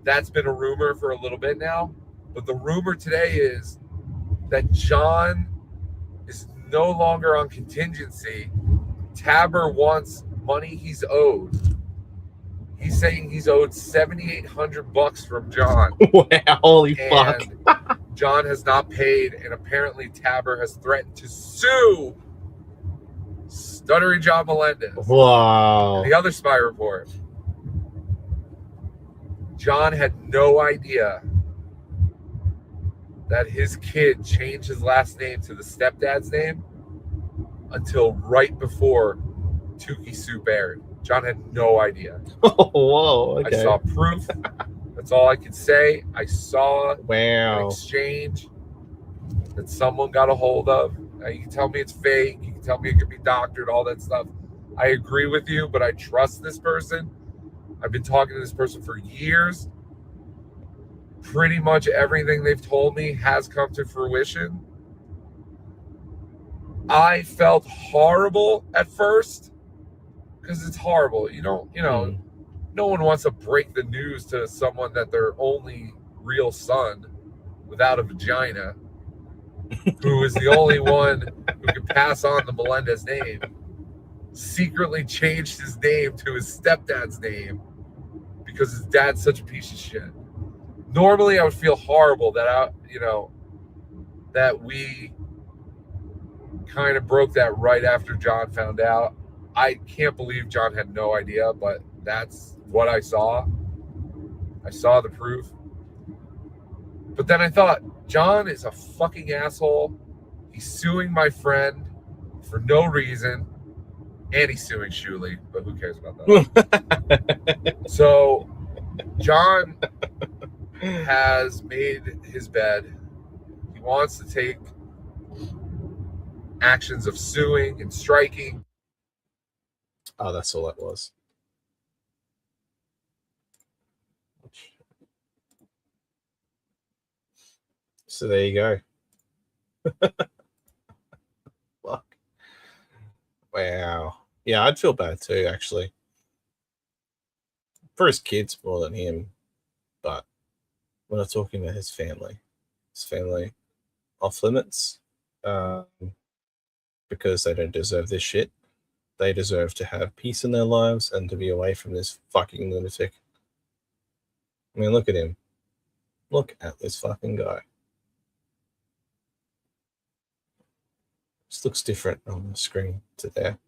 I: That's been a rumor for a little bit now. But the rumor today is that John is no longer on contingency. Tabber wants money he's owed. He's saying he's owed $7,800 from John.
A: Wow, holy fuck.
I: John has not paid, and apparently Tabber has threatened to sue Stuttering John Melendez.
A: Wow.
I: The other spy report. John had no idea that his kid changed his last name to the stepdad's name until right before Tukey Soup aired. John had no idea.
A: Oh, whoa. Okay.
I: I saw proof. That's all I can say. I saw an
A: wow.
I: exchange that someone got a hold of. Now, you can tell me it's fake. You can tell me it could be doctored, all that stuff. I agree with you, but I trust this person. I've been talking to this person for years. Pretty much everything they've told me has come to fruition. I felt horrible at first because it's horrible. No one wants to break the news to someone that their only real son without a vagina, who is the only one who can pass on the Melendez name, secretly changed his name to his stepdad's name because his dad's such a piece of shit. Normally, I would feel horrible that that we kind of broke that right after John found out. I can't believe John had no idea, but that's what I saw. I saw the proof. But then I thought, John is a fucking asshole. He's suing my friend for no reason. And he's suing Shuley, but who cares about that? So, John has made his bed. He wants to take actions of suing and striking.
A: Oh, that's all that was. So there you go. Fuck. Wow. Yeah, I'd feel bad too, actually. For his kids more than him. But we're not talking about his family. His family off limits. Because they don't deserve this shit. They deserve to have peace in their lives and to be away from this fucking lunatic. I mean, look at him. Look at this fucking guy. This looks different on the screen to there.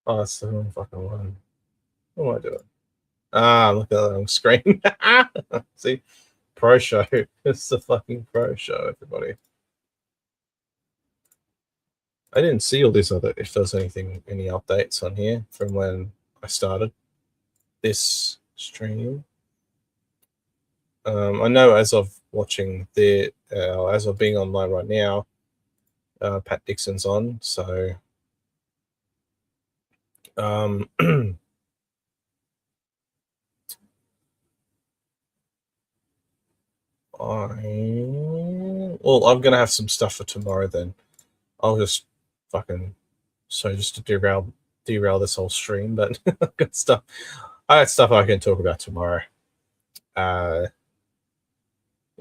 A: Oh, that's the wrong fucking one. What am I doing? Ah, look at that on screen. See? Pro show. It's the fucking pro show, everybody. I didn't see all this other, if there's any updates on here from when I started this stream. I know as of watching as of being online right now, Pat Dixon's on, so I'm gonna have some stuff for tomorrow then. I'll just just to derail this whole stream, but I got stuff I can talk about tomorrow. in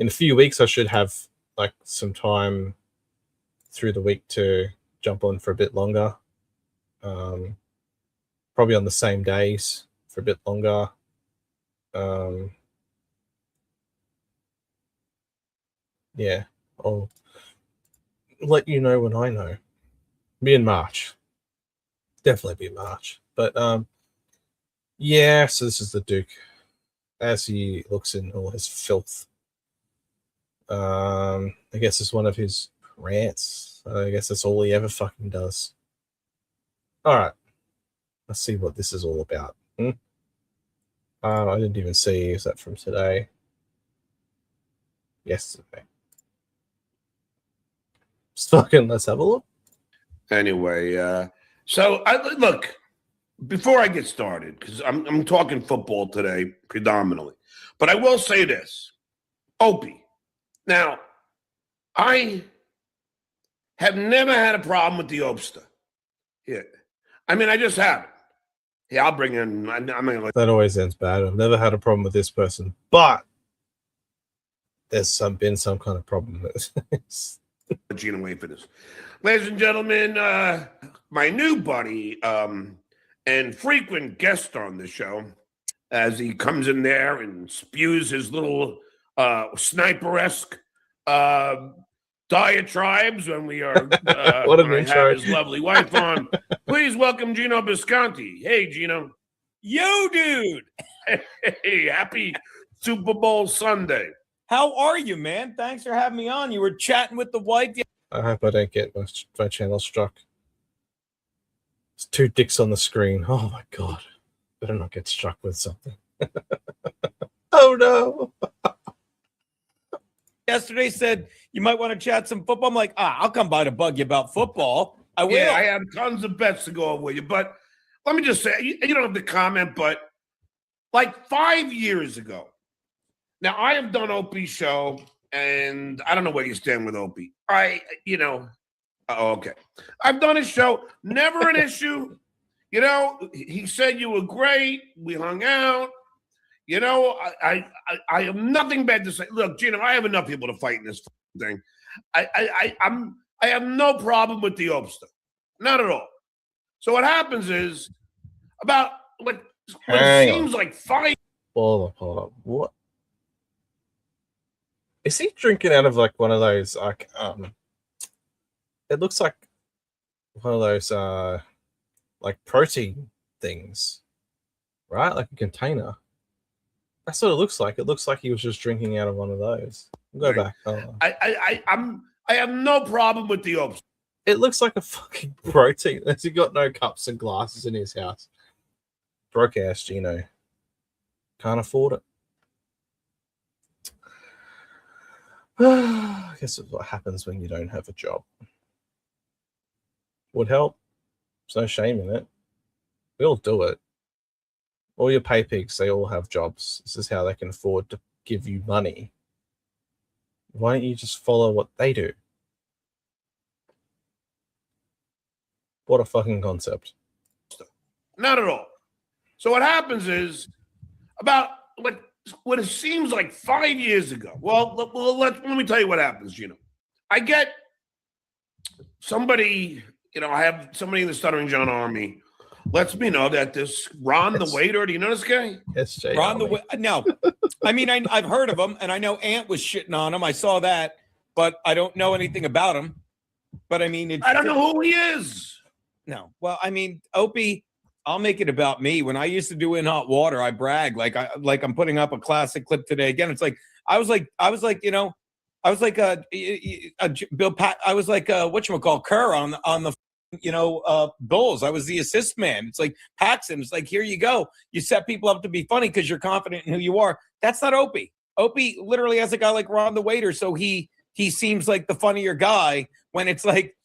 A: a few weeks, I should have like some time through the week to jump on for a bit longer. Probably on the same days for a bit longer. Yeah, I'll let you know when I know. Be in March. Definitely be in March. But yeah, so this is the Duke as he looks in all his filth. I guess it's one of his rants. I guess that's all he ever fucking does. All right. Let's see what this is all about. I didn't even see. Is that from today? Yesterday. Just fucking let's have a look.
J: Anyway, so look, before I get started, because I'm talking football today predominantly, but I will say this. Opie. Now, I have never had a problem with the Opster. Yeah. I mean, I just haven't. Yeah, I'll bring in. I'm gonna.
A: That always ends bad. I've never had a problem with this person, but there's been some kind of problem with this.
J: Gina, wait for this. Ladies and gentlemen, my new buddy and frequent guest on the show, as he comes in there and spews his little sniper-esque diatribes when we are
A: What an
J: when I
A: intro.
J: have his lovely wife on. Please welcome Gino Bisconti. Hey, Gino.
D: Yo, dude.
J: Hey, happy Super Bowl Sunday.
D: How are you, man? Thanks for having me on. You were chatting with the wife.
A: I hope I don't get my channel struck. There's two dicks on the screen. Oh my god. Better not get struck with something. Oh no.
D: Yesterday said you might want to chat some football. I'm like, I'll come by to bug you about football. I will.
J: Yeah, I have tons of bets to go over with you. But let me just say, you don't have to comment, but like 5 years ago, now I have done Opie's show, and I don't know where you stand with Opie. Okay. I've done his show, never an issue. You know, he said you were great. We hung out. You know, I have nothing bad to say. Look, Gino, I have enough people to fight in this thing. I have no problem with the Opster. Not at all. So what happens is about what it seems like 5.
A: Hold up. What? Is he drinking out of like one of those like it looks like one of those like protein things, right? Like a container. That's what it looks like. It looks like he was just drinking out of one of those. Go back.
J: I have no problem with the Opster.
A: It looks like a fucking protein. Has he got no cups and glasses in his house? Broke ass Gino. Can't afford it. I guess it's what happens when you don't have a job. Would help. There's no shame in it. We all do it. All your pay pigs, they all have jobs. This is how they can afford to give you money. Why don't you just follow what they do? What a fucking concept.
J: Not at all. So what happens is about what it seems like 5 years ago. Well, let me tell you what happens, Gino. I get somebody, I have somebody in the Stuttering John Army lets me know that this Ron the waiter, do you know this guy?
A: Yes, Jay.
D: Ron the waiter. No, I mean, I've heard of him, and I know Ant was shitting on him. I saw that, but I don't know anything about him. But I mean,
J: I don't know who he is.
D: No. Well, I mean, Opie, I'll make it about me. When I used to do In Hot Water, I brag like I'm putting up a classic clip today. Again, it's like I was like Bill Pat. I was like whatchamacallit, Kerr on the Bulls. I was the assist man. It's like Paxson. It's like, here you go. You set people up to be funny because you're confident in who you are. That's not Opie. Opie literally has a guy like Ron the waiter, so he seems like the funnier guy when it's like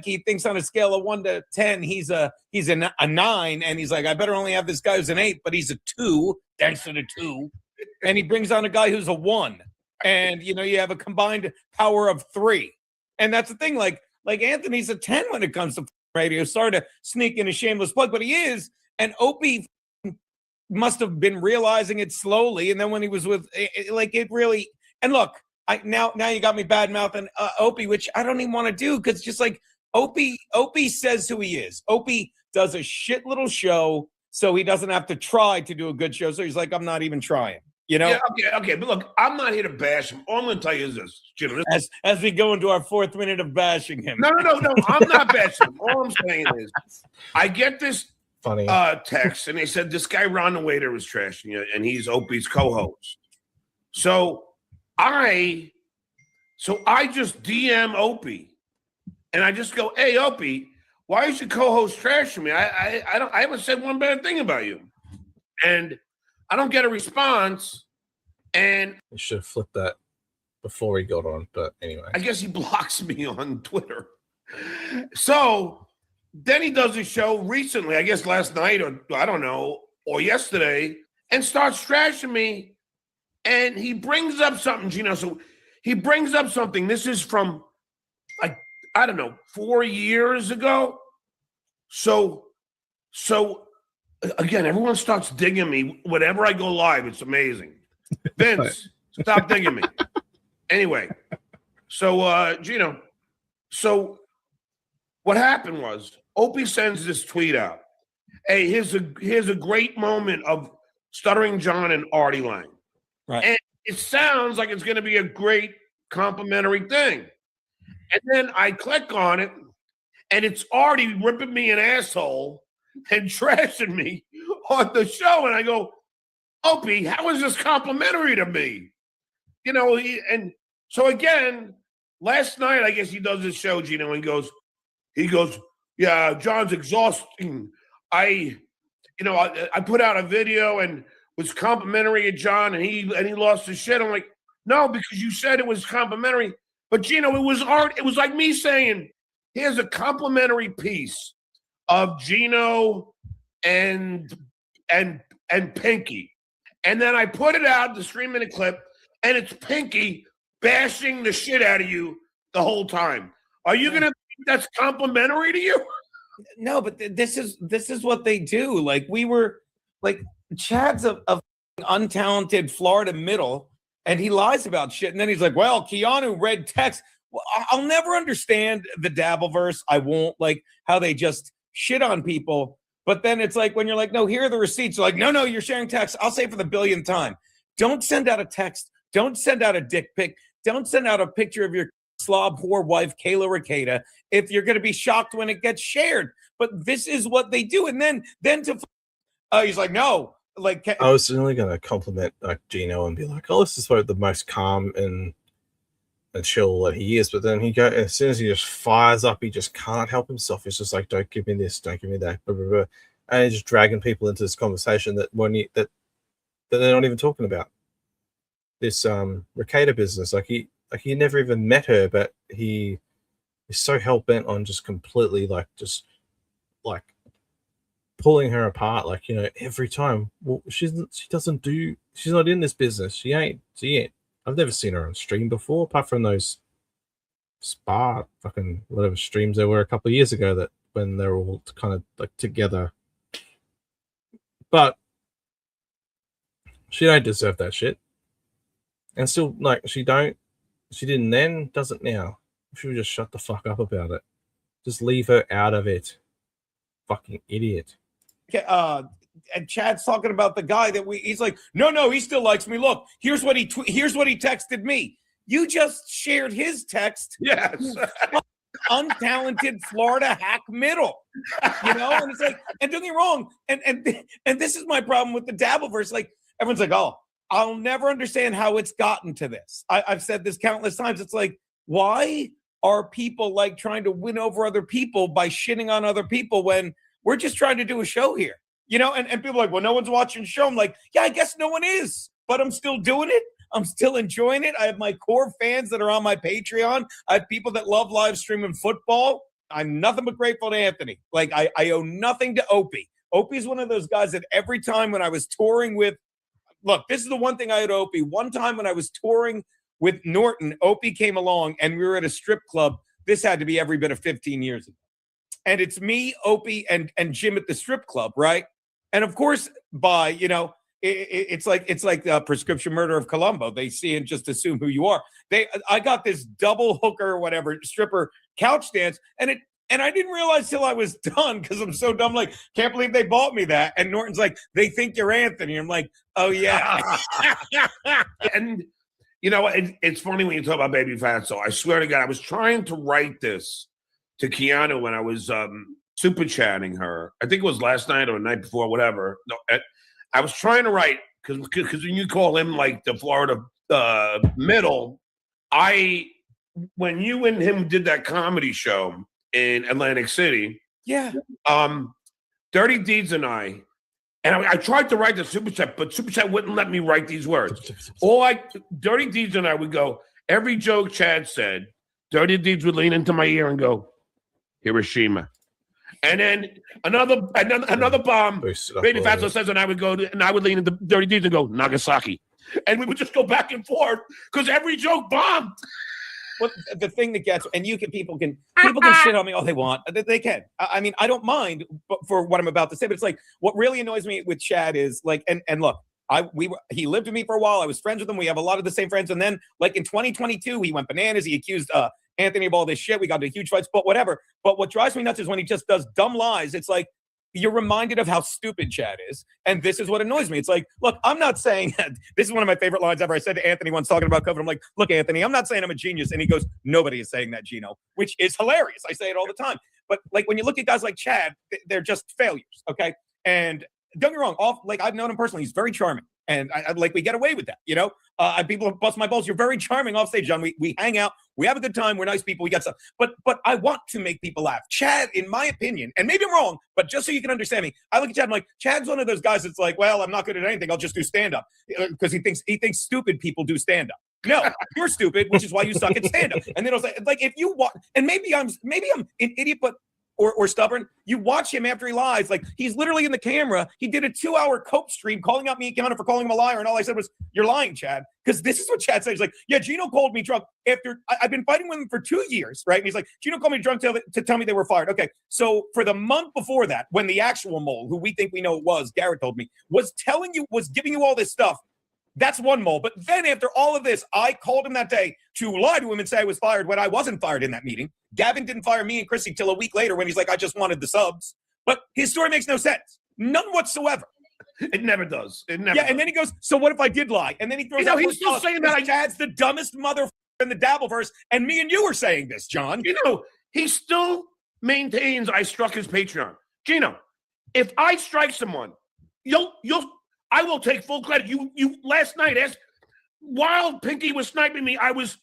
D: he thinks on a scale of 1 to 10, he's a 9, and he's like, I better only have this guy who's an 8, but he's a 2, thanks to the 2, and he brings on a guy who's a 1, and you have a combined power of 3, and that's the thing. Like Anthony's a 10 when it comes to radio. Sorry to sneak in a shameless plug, but he is. And Opie must have been realizing it slowly. And then when he was with, like, it really, and look, now you got me bad mouthing Opie, which I don't even want to do, because just like Opie says who he is. Opie does a shit little show, so he doesn't have to try to do a good show. So he's like, I'm not even trying. You know?
J: Yeah, okay. But look, I'm not here to bash him. All I'm going to tell you is this, Jim.
D: As we go into our 4th minute of bashing him.
J: No. I'm not bashing him. All I'm saying is, I get this
A: Funny
J: text, and they said this guy Ron the waiter was trashing you, and he's Opie's co-host. So I just DM Opie, and I just go, "Hey, Opie, why is your co-host trashing me? I haven't said one bad thing about you," and I don't get a response. And
A: you should have flipped that before he got on, but anyway,
J: I guess he blocks me on Twitter. So then he does a show recently, I guess last night, or I don't know, or yesterday, and starts trashing me. And he brings up something, Gino. So he brings up something. This is from, like, I don't know, 4 years ago. So again, everyone starts digging me. Whenever I go live, it's amazing. Vince, stop digging me. Anyway, so Gino, so what happened was Opie sends this tweet out. Hey, here's a great moment of Stuttering John and Artie Lang.
D: Right.
J: And it sounds like it's going to be a great complimentary thing. And then I click on it, and it's Artie ripping me an asshole and trashing me on the show. And I go, Opie, how is this complimentary to me? You know, and so again, last night, I guess he does this show, Gino, and he goes, yeah, John's exhausting. I put out a video and was complimentary at John, and he lost his shit. I'm like, no, because you said it was complimentary. But Gino, it was art. It was like me saying, here's a complimentary piece of Gino and Pinky. And then I put it out, the 3-minute clip, and it's Pinky bashing the shit out of you the whole time. Are you going to think that's complimentary to you?
D: No, but this is what they do. Like, we were, like, Chad's a untalented Florida middle, and he lies about shit. And then he's like, well, Keanu read text. Well, I'll never understand the Dabbleverse. I won't, like, how they just shit on people. But then it's like, when you're like, no, here are the receipts. You're like, no, you're sharing text. I'll say for the 1000th time, don't send out a text. Don't send out a dick pic. Don't send out a picture of your slob whore wife, Kayla Ricada, if you're going to be shocked when it gets shared. But this is what they do. And then he's like, no. Like,
A: I was really going to compliment Gino and be like, oh, this is like the most calm and chill that he is. But then as soon as he just fires up, he just can't help himself. It's just like, don't give me this, don't give me that, blah, blah, blah. And he's just dragging people into this conversation that they're not even talking about. This Ricada business, like he never even met her, but he is so hell bent on just completely just pulling her apart, like, you know, every time. Well, she's not in this business. She ain't. I've never seen her on stream before, apart from those spa fucking whatever streams there were a couple of years ago, that when they're all kind of like together. But she don't deserve that shit. And still, like, she didn't then, doesn't now. She would just shut the fuck up about it. Just leave her out of it. Fucking idiot.
D: And Chad's talking about the guy that he's like, no, he still likes me. Look, here's what he texted me. You just shared his text.
J: Yes.
D: Untalented Florida hack middle. You know, and it's like, and don't get me wrong, and this is my problem with the Dabbleverse. Like, everyone's like, oh, I'll never understand how it's gotten to this. I've said this countless times. It's like, why are people like trying to win over other people by shitting on other people when we're just trying to do a show here? You know, and people are like, well, no one's watching the show. I'm like, yeah, I guess no one is, but I'm still doing it. I'm still enjoying it. I have my core fans that are on my Patreon. I have people that love live streaming football. I'm nothing but grateful to Anthony. Like, I owe nothing to Opie. Opie's one of those guys that every time when I was touring with, look, this is the one thing I owe to Opie. One time when I was touring with Norton, Opie came along and we were at a strip club. This had to be every bit of 15 years ago. And it's me, Opie, and Jim at the strip club, right? And of course, by it's like prescription murder of Columbo. They see and just assume who you are. I got this double hooker or whatever stripper couch dance, and I didn't realize till I was done because I'm so dumb. Like, can't believe they bought me that. And Norton's like, they think you're Anthony. I'm like, oh yeah.
J: And it's funny when you talk about Baby Fatso. I swear to God, I was trying to write this to Keanu when I was super chatting her. I think it was last night or the night before, whatever. No, I was trying to write because when you call him like the Florida middle, when you and him did that comedy show in Atlantic City,
D: yeah,
J: Dirty Deeds and I tried to write the super chat, but super chat wouldn't let me write these words. Dirty Deeds and I would go, every joke Chad said, Dirty Deeds would lean into my ear and go, Hiroshima. And then another bomb, Baby Fatso says, and I would lean into Dirty Deeds and go, Nagasaki. And we would just go back and forth because every joke bombed.
D: Well, the thing that gets, and people can shit on me all they want. They can. I mean, I don't mind for what I'm about to say, but it's like, what really annoys me with Chad is like, and look, he lived with me for a while. I was friends with him. We have a lot of the same friends. And then like in 2022, he went bananas. He accused Anthony of all this shit. We got into huge fights, but whatever. But what drives me nuts is when he just does dumb lies. It's like, you're reminded of how stupid Chad is. And this is what annoys me. It's like, look, I'm not saying this is one of my favorite lines ever. I said to Anthony once talking about COVID, I'm like, look, Anthony, I'm not saying I'm a genius. And he goes, nobody is saying that, Gino, which is hilarious. I say it all the time. But like when you look at guys like Chad, they're just failures. Okay. And don't get me wrong, I've known him personally. He's very charming. And I like, we get away with that, people have bust my balls. You're very charming off stage, John. We hang out, we have a good time, we're nice people, we got stuff. But I want to make people laugh. Chad, in my opinion, and maybe I'm wrong, but just so you can understand me, I look at Chad, I'm like, Chad's one of those guys that's like, well, I'm not good at anything, I'll just do stand-up. Because he thinks stupid people do stand-up. No, you're stupid, which is why you suck at stand-up. And then I was like, if you want, and maybe I'm an idiot, but or stubborn, you watch him after he lies, like he's literally in the camera. He did a 2-hour cope stream calling out me and Keanu for calling him a liar, and all I said was, you're lying, Chad. Because this is what Chad said. He's like, yeah, Gino called me drunk after I've been fighting with him for 2 years, right? And he's like, Gino called me drunk to tell me they were fired. Okay, so for the month before that, when the actual mole, who we think we know it was, Garrett told me, was giving you all this stuff, that's one mole. But then after all of this, I called him that day to lie to him and say I was fired when I wasn't fired in that meeting. Gavin didn't fire me and Chrissy till a week later when he's like, I just wanted the subs. But his story makes no sense. None whatsoever.
J: It never does. It never.
D: Yeah, and then he goes, so what if I did lie? And then he throws out
J: he's still saying that
D: Chad's the dumbest motherfucker in the Dabbleverse, and me and you are saying this, John.
J: He still maintains I struck his Patreon. Gino, if I strike someone, I will take full credit. You last night, while Pinky was sniping me, I was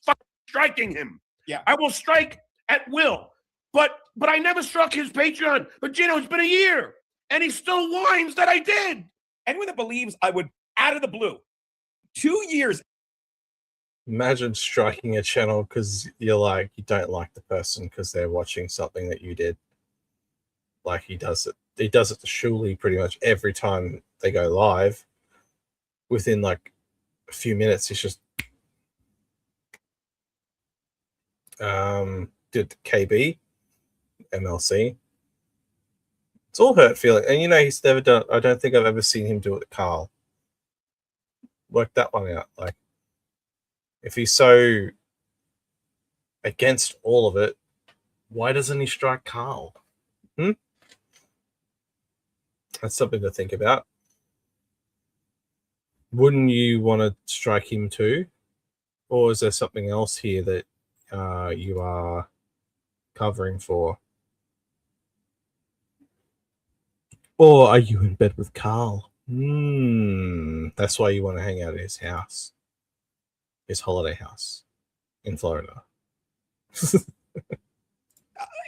J: striking him.
D: Yeah,
J: I will strike at will. But I never struck his Patreon. But Gino, it's been a year, and he still whines that I did.
D: Anyone that believes I would, out of the blue, 2 years.
A: Imagine striking a channel because you don't like the person because they're watching something that you did. Like he does it to Shuli pretty much every time they go live. Within like a few minutes, it's just did KB MLC. It's all hurt feeling, and he's never done. I don't think I've ever seen him do it to Carl. Work that one out. Like, if he's so against all of it, why doesn't he strike Carl? That's something to think about. Wouldn't you want to strike him too? Or is there something else here that you are covering for? Or are you in bed with Carl? That's why you want to hang out at his house. His holiday house in Florida.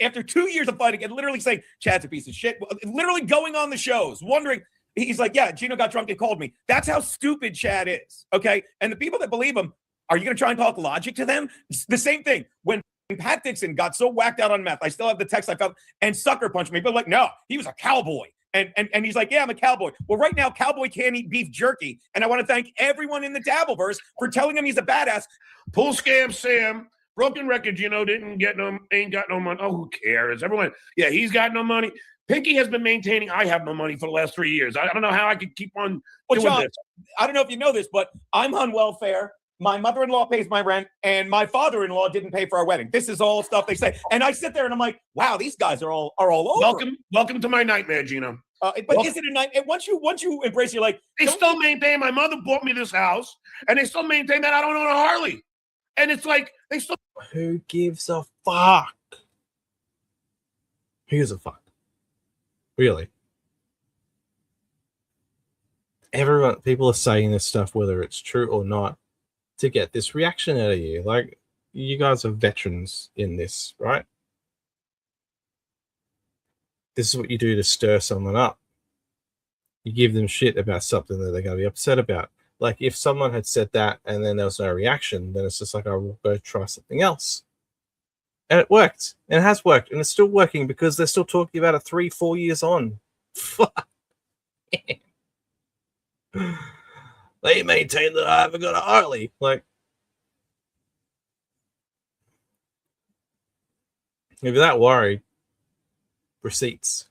D: After 2 years of fighting and literally saying, Chad's a piece of shit, literally going on the shows, wondering, he's like, yeah, Gino got drunk and called me. That's how stupid Chad is, okay? And the people that believe him, are you going to try and talk logic to them? It's the same thing. When Pat Dixon got so whacked out on meth, I still have the text I found, and sucker punched me, but like, no, he was a cowboy. And he's like, yeah, I'm a cowboy. Well, right now, cowboy can't eat beef jerky. And I want to thank everyone in the Dabbleverse for telling him he's a badass.
J: Pull scam Sam. Broken record, ain't got no money. Oh, who cares? Everyone, yeah, he's got no money. Pinky has been maintaining I have no money for the last 3 years. I don't know how I could keep on doing
D: John,
J: this.
D: I don't know if you know this, but I'm on welfare. My mother-in-law pays my rent, and my father-in-law didn't pay for our wedding. This is all stuff they say, and I sit there and I'm like, "Wow, these guys are all over."
J: Welcome to my nightmare, Gino.
D: But is it a night? Once you embrace, you're like,
J: they still maintain. My mother bought me this house, and they still maintain that I don't own a Harley, and it's like they still.
A: Who gives a fuck? Who gives a fuck? Really? People are saying this stuff, whether it's true or not, to get this reaction out of you. Like, you guys are veterans in this, right? This is what you do to stir someone up. You give them shit about something that they're going to be upset about. Like, if someone had said that and then there was no reaction, then it's just like, I will go try something else. And it worked. And it has worked. And it's still working because they're still talking about it 3-4 years on. Fuck. They maintain that I haven't got a Harley. Like, if you're that worried, receipts.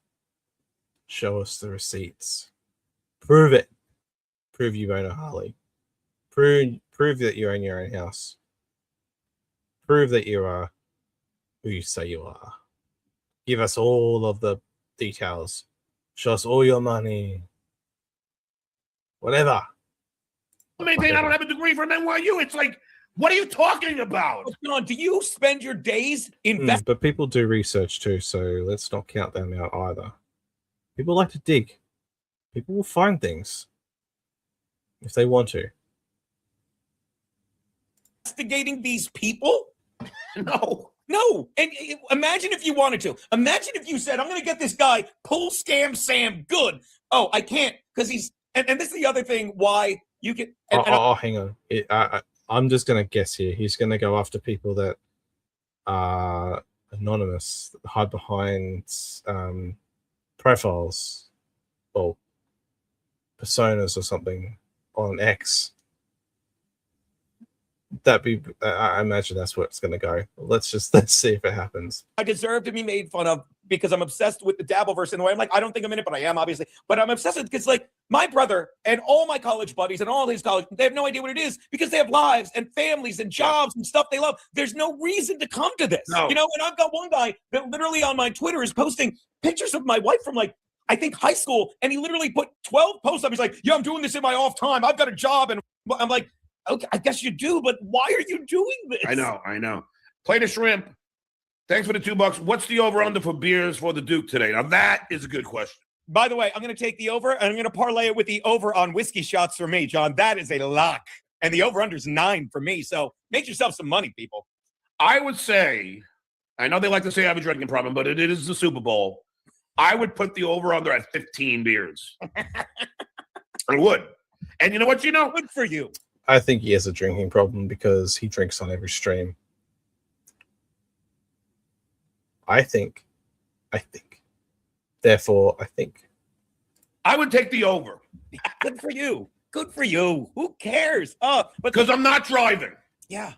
A: Show us the receipts. Prove it. Prove you own a Harley. Prove that you own your own house. Prove that you are who you say you are. Give us all of the details. Show us all your money. Whatever.
J: Maintain I don't have a degree from NYU. It's like, what are you talking about?
D: John, do you spend your days investing?
A: But people do research too, so let's not count them out either. People like to dig. People will find things if they want to.
D: Investigating these people?
J: No.
D: And imagine if you wanted to. Imagine if you said, I'm going to get this guy, pull scam Sam, good. Oh, I can't because he's, and this is the other thing why you can.
A: Hang on. I'm just going to guess here. He's going to go after people that are anonymous, hide behind profiles or personas or something on X. I imagine that's where it's going to go. Let's see if it happens.
D: I deserve to be made fun of because I'm obsessed with the Dabbleverse in the way I'm like, I don't think I'm in it, but I am obviously. But I'm obsessed with it because like my brother and all my college buddies and all his college, they have no idea what it is because they have lives and families and jobs and stuff they love. There's no reason to come to this, you know. And I've got one guy that literally on my Twitter is posting pictures of my wife from like I think high school, and he literally put 12 posts up. He's like, "Yeah, I'm doing this in my off time. I've got a job," and I'm like, okay, I guess you do, but why are you doing this?
J: I know. Plate of shrimp. Thanks for the $2. What's the over-under for beers for the Duke today? Now, that is a good question.
D: By the way, I'm going to take the over, and I'm going to parlay it with the over on whiskey shots for me, John. That is a lock. And the over-under is 9 for me, so make yourself some money, people.
J: I would say, I know they like to say I have a drinking problem, but it is the Super Bowl. I would put the over-under at 15 beers. I would. And you know what, Gino?
D: Good for you.
A: I think he has a drinking problem because he drinks on every stream. I think. Therefore, I think.
J: I would take the over.
D: Good for you. Who cares?
J: Because I'm not driving.
D: Yeah.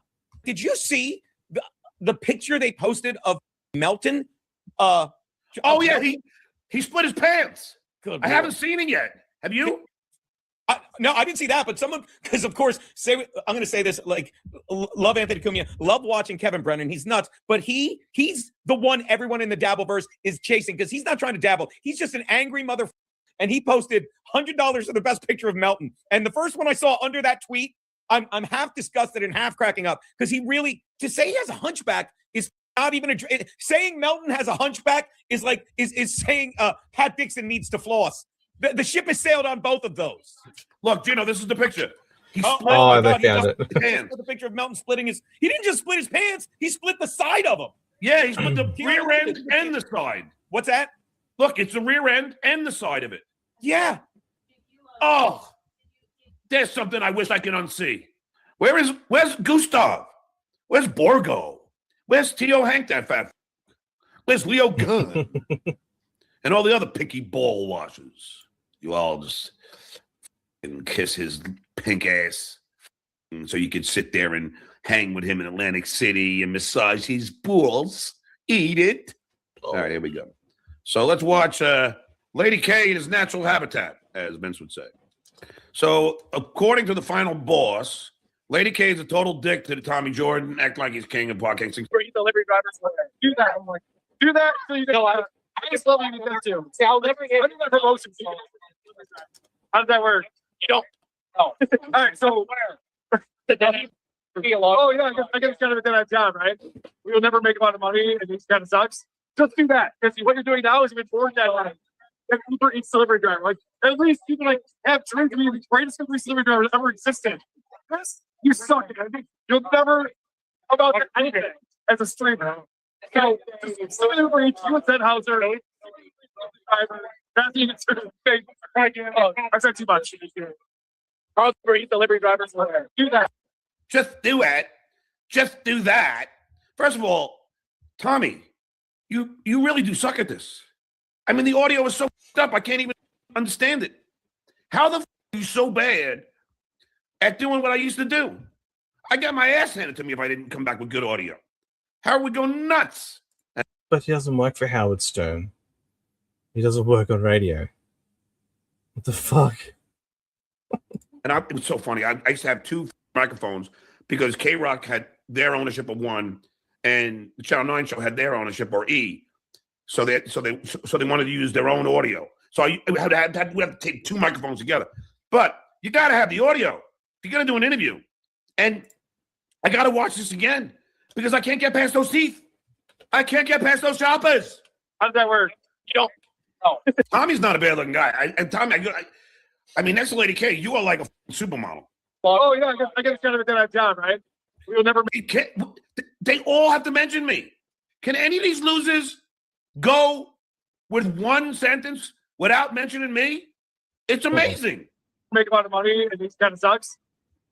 D: Did you see the picture they posted of Melton? Yeah,
J: he split his pants.
D: Good
J: I haven't seen it yet. Have you?
D: No, I didn't see that, but someone, because of course, I'm going to say this, like, love Anthony Cumia, love watching Kevin Brennan. He's nuts, but he's the one everyone in the Dabbleverse is chasing because he's not trying to dabble. He's just an angry mother. And he posted $100 for the best picture of Melton. And the first one I saw under that tweet, I'm half disgusted and half cracking up because he really, to say he has a hunchback is not even saying Melton has a hunchback is like, is saying Pat Dixon needs to floss. The ship has sailed on both of those.
J: Look, Gino, this is the picture.
A: They found it.
D: The picture of Melton splitting he didn't just split his pants, he split the side of them.
J: Yeah, he split the rear end and the side.
D: What's that?
J: Look, it's the rear end and the side of it.
D: Yeah.
J: Oh, there's something I wish I could unsee. Where's Gustav? Where's Borgo? Where's Tio Hank, that fat? Where's Leo Gunn? And all the other picky ball washers. You all just kiss his pink ass so you could sit there and hang with him in Atlantic City and massage his balls. Eat it. All right, here we go. So let's watch Lady K in his natural habitat, as Vince would say. So according to the final boss, Lady K is a total dick to the Tommy Jordan, act like he's king of podcasting.
K: Great delivery drivers. Do that. I'm like, do that so you know I just love you to too. See, I'll never get any promotions. How does that work? You don't. Oh. All right, so oh yeah, I guess it's kind of a dead job, right? We will never make a lot of money, and it kind of sucks. Just do that because what you're doing now is even more that like Uber Eats delivery driver. Like at least you can like have drinks. Be the greatest delivery driver ever existed. This you suck. I think you'll never about anything as a streamer. So Uber Eats, you and Zenhauser. I said too much. Carl's Uber Eats delivery drivers. Do that.
J: Just do it. Just do that. First of all, Tommy, you really do suck at this. I mean, the audio is so up, I can't even understand it. How the are you so bad at doing what I used to do? I got my ass handed to me if I didn't come back with good audio. Howard would go nuts.
A: But he doesn't work for Howard Stern. He doesn't work on radio. What the fuck?
J: And it was so funny. I used to have two microphones because K-Rock had their ownership of one, and the Channel 9 show had their ownership, or E. So they wanted to use their own audio. So we had to take two microphones together. But you got to have the audio if you're going to do an interview. And I got to watch this again because I can't get past those teeth. I can't get past those choppers.
K: How does that work? You don't. Oh.
J: Tommy's not a bad-looking guy. And Tommy, I mean, next to Lady K, you are like a supermodel.
K: Oh yeah, I guess it's kind of a dead job, right? We will never.
J: They all have to mention me. Can any of these losers go with one sentence without mentioning me? It's amazing.
K: Make a lot of money, and it kind of sucks.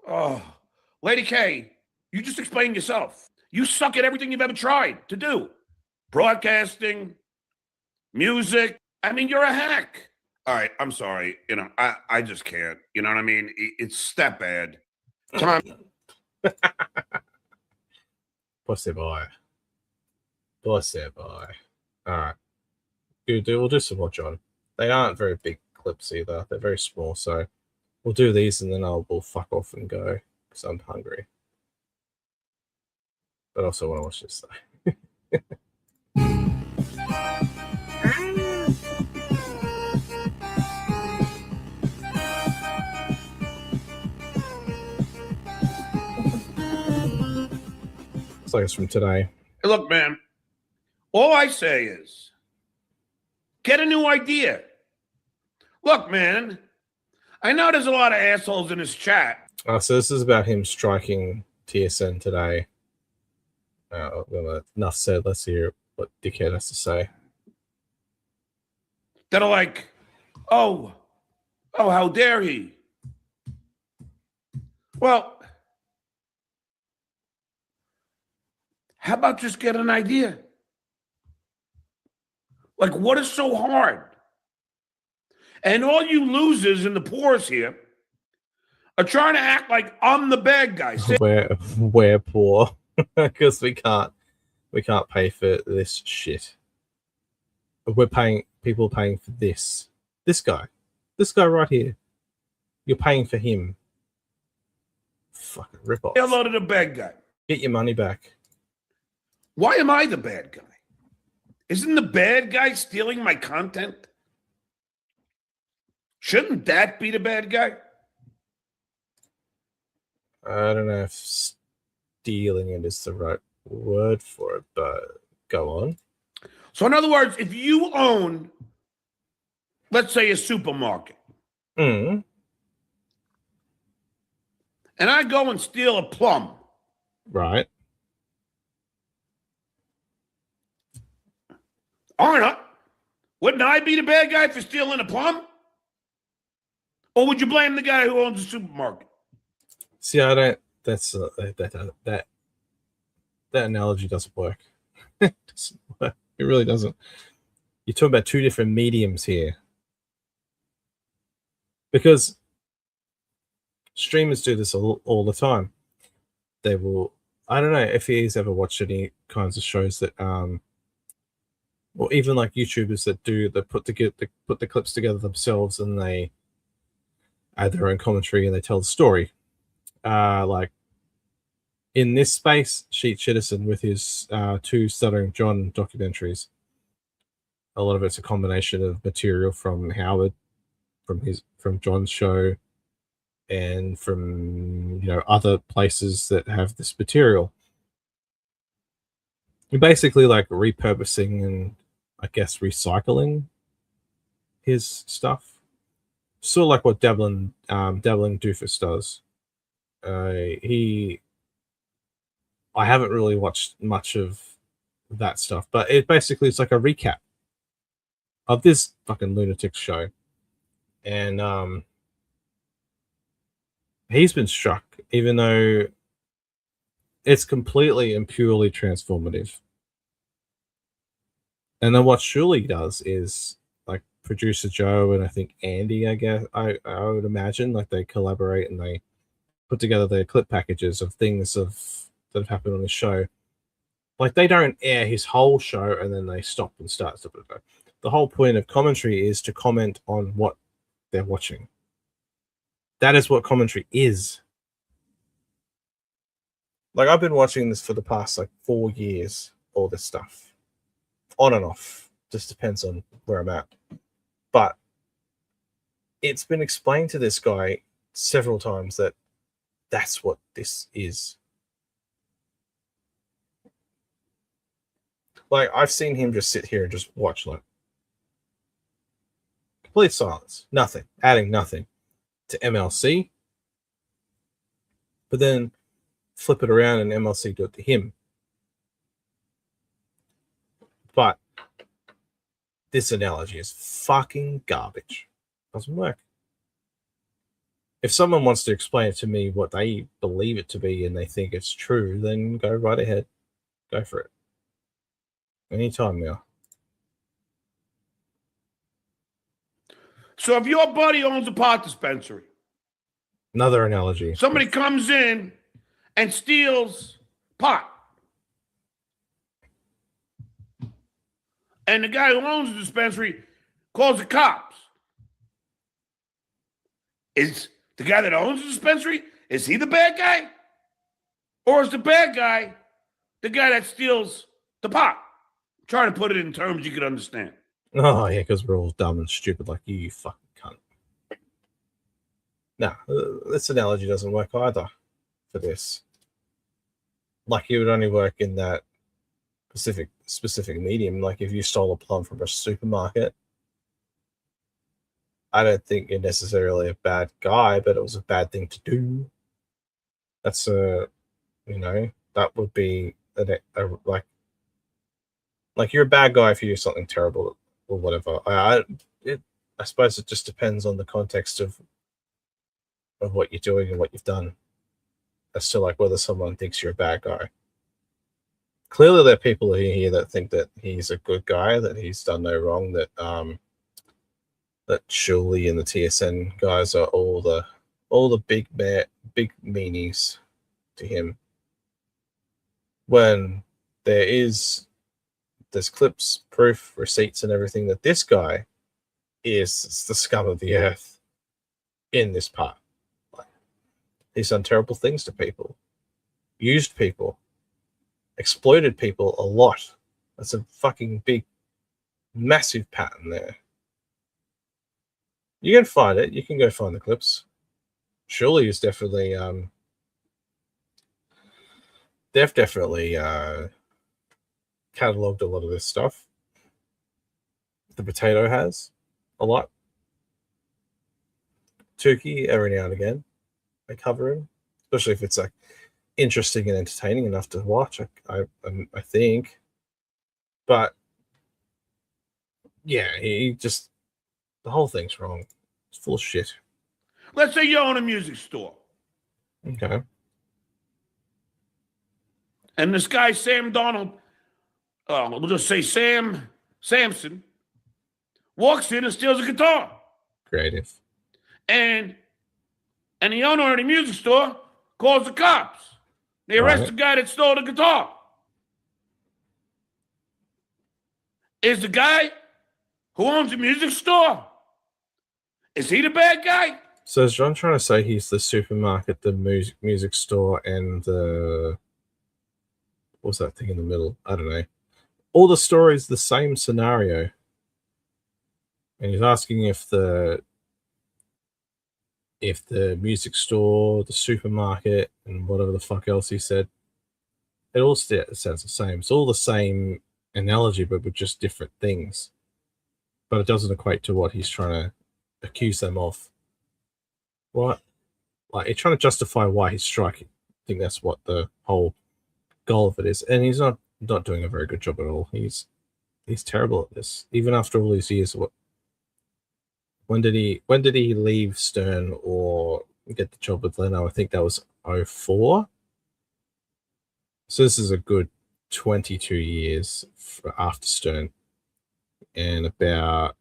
J: Oh, Lady K, you just explained yourself. You suck at everything you've ever tried to do. Broadcasting, music. I mean, you're a hack. All right, I'm sorry. You know, I just can't. You know what I mean? It's that bad. Tom.
A: Pussy boy. Pussy boy. All right. We'll do some more, John. They aren't very big clips either. They're very small, so we'll do these and then we'll fuck off and go because I'm hungry. But I also want to watch this though. Looks like it's from today.
J: Hey, look, man, all I say is get a new idea. Look, man, I know there's a lot of assholes in this chat.
A: So this is about him striking TSN today. Enough said. Let's hear what Dickhead has to say.
J: That are like, oh, how dare he? Well, how about just get an idea? Like, what is so hard? And all you losers in the poors here are trying to act like I'm the bad guy.
A: We're poor because we can't pay for this shit. We're paying for this guy right here. You're paying for him. Fucking rip off.
J: Hello to the bad guy.
A: Get your money back.
J: Why am I the bad guy? Isn't the bad guy stealing my content? Shouldn't that be the bad guy?
A: I don't know if stealing it is the right word for it, but go on.
J: So in other words, if you own, let's say, a supermarket, and I go and steal a plum,
A: right?
J: Wouldn't I be the bad guy for stealing a plum? Or would you blame the guy who owns the supermarket?
A: See, I don't. That's that analogy doesn't work. It doesn't work. It really doesn't. You're talking about two different mediums here, because streamers do this all the time. They will. I don't know if he's ever watched any kinds of shows that or even like YouTubers that put the clips together themselves and they add their own commentary and they tell the story. Like in this space, Sheet Shitterson with his 2 Stuttering John documentaries. A lot of it's a combination of material from Howard, from John's show, and from other places that have this material. You're basically like repurposing and I guess recycling his stuff, sort of like what Dabbling Doofus does. I haven't really watched much of that stuff, but it's like a recap of this fucking lunatic show, and he's been struck, even though it's completely and purely transformative. And then what Shuli does is, like, producer Joe and I think Andy, I guess I would imagine, like, they collaborate and they put together their clip packages of things that have happened on the show. Like, they don't air his whole show and then they stop and start stuff. The whole point of commentary is to comment on what they're watching. That is what commentary is. Like, I've been watching this for the past 4 years, all this stuff, on and off, just depends on where I'm at. But it's been explained to this guy several times that that's what this is. Like, I've seen him just sit here and just watch, like, complete silence, nothing, adding nothing to MLC, but then flip it around and MLC do it to him. But this analogy is fucking garbage. Doesn't work. If someone wants to explain it to me what they believe it to be and they think it's true, then go right ahead. Go for it. Anytime now.
J: So if your buddy owns a pot dispensary,
A: another analogy.
J: Somebody comes in and steals pot. And the guy who owns the dispensary calls the cops. Is the guy that owns the dispensary, is he the bad guy? Or is the bad guy the guy that steals the pot? I'm trying to put it in terms you can understand.
A: Oh, yeah, because we're all dumb and stupid like you fucking cunt. No, this analogy doesn't work either for this. Like, it would only work in that specific medium. Like, if you stole a plum from a supermarket, I don't think you're necessarily a bad guy, but it was a bad thing to do. That's that would be like you're a bad guy if you do something terrible or whatever. I suppose it just depends on the context of what you're doing and what you've done as to like whether someone thinks you're a bad guy. Clearly there are people here that think that he's a good guy, that he's done no wrong, that Shuli and the TSN guys are all the big meanies to him. When there's clips, proof, receipts, and everything that this guy is the scum of the earth in this part. Like, he's done terrible things to people, used people, exploited people a lot. That's a fucking big, massive pattern there. You can find it. You can go find the clips. Surely is definitely they've definitely cataloged a lot of this stuff. The Potato has a lot. Tukey, every now and again, they cover him, especially if it's like interesting and entertaining enough to watch. I think, but yeah, he just, the whole thing's wrong. It's full of shit.
J: Let's say you own a music store.
A: Okay.
J: And this guy, Sam Donald, we'll just say Sam Sampson, walks in and steals a guitar.
A: Creative.
J: And the owner of the music store calls the cops. They arrest the guy that stole the guitar. is the guy who owns a music store. Is he the bad guy?
A: So is John trying to say he's the supermarket, the music store, and the what's that thing in the middle? I don't know. All the stories, the same scenario. And he's asking if the music store, the supermarket, and whatever the fuck else he said, it all sounds the same. It's all the same analogy, but with just different things. But it doesn't equate to what he's trying to accuse them of. What? Like, he's trying to justify why he's striking. I think that's what the whole goal of it is. And he's not doing a very good job at all. He's terrible at this. Even after all these years, when did he leave Stern or get the job with Leno? I think that was 2004. So this is a good 22 years after Stern and about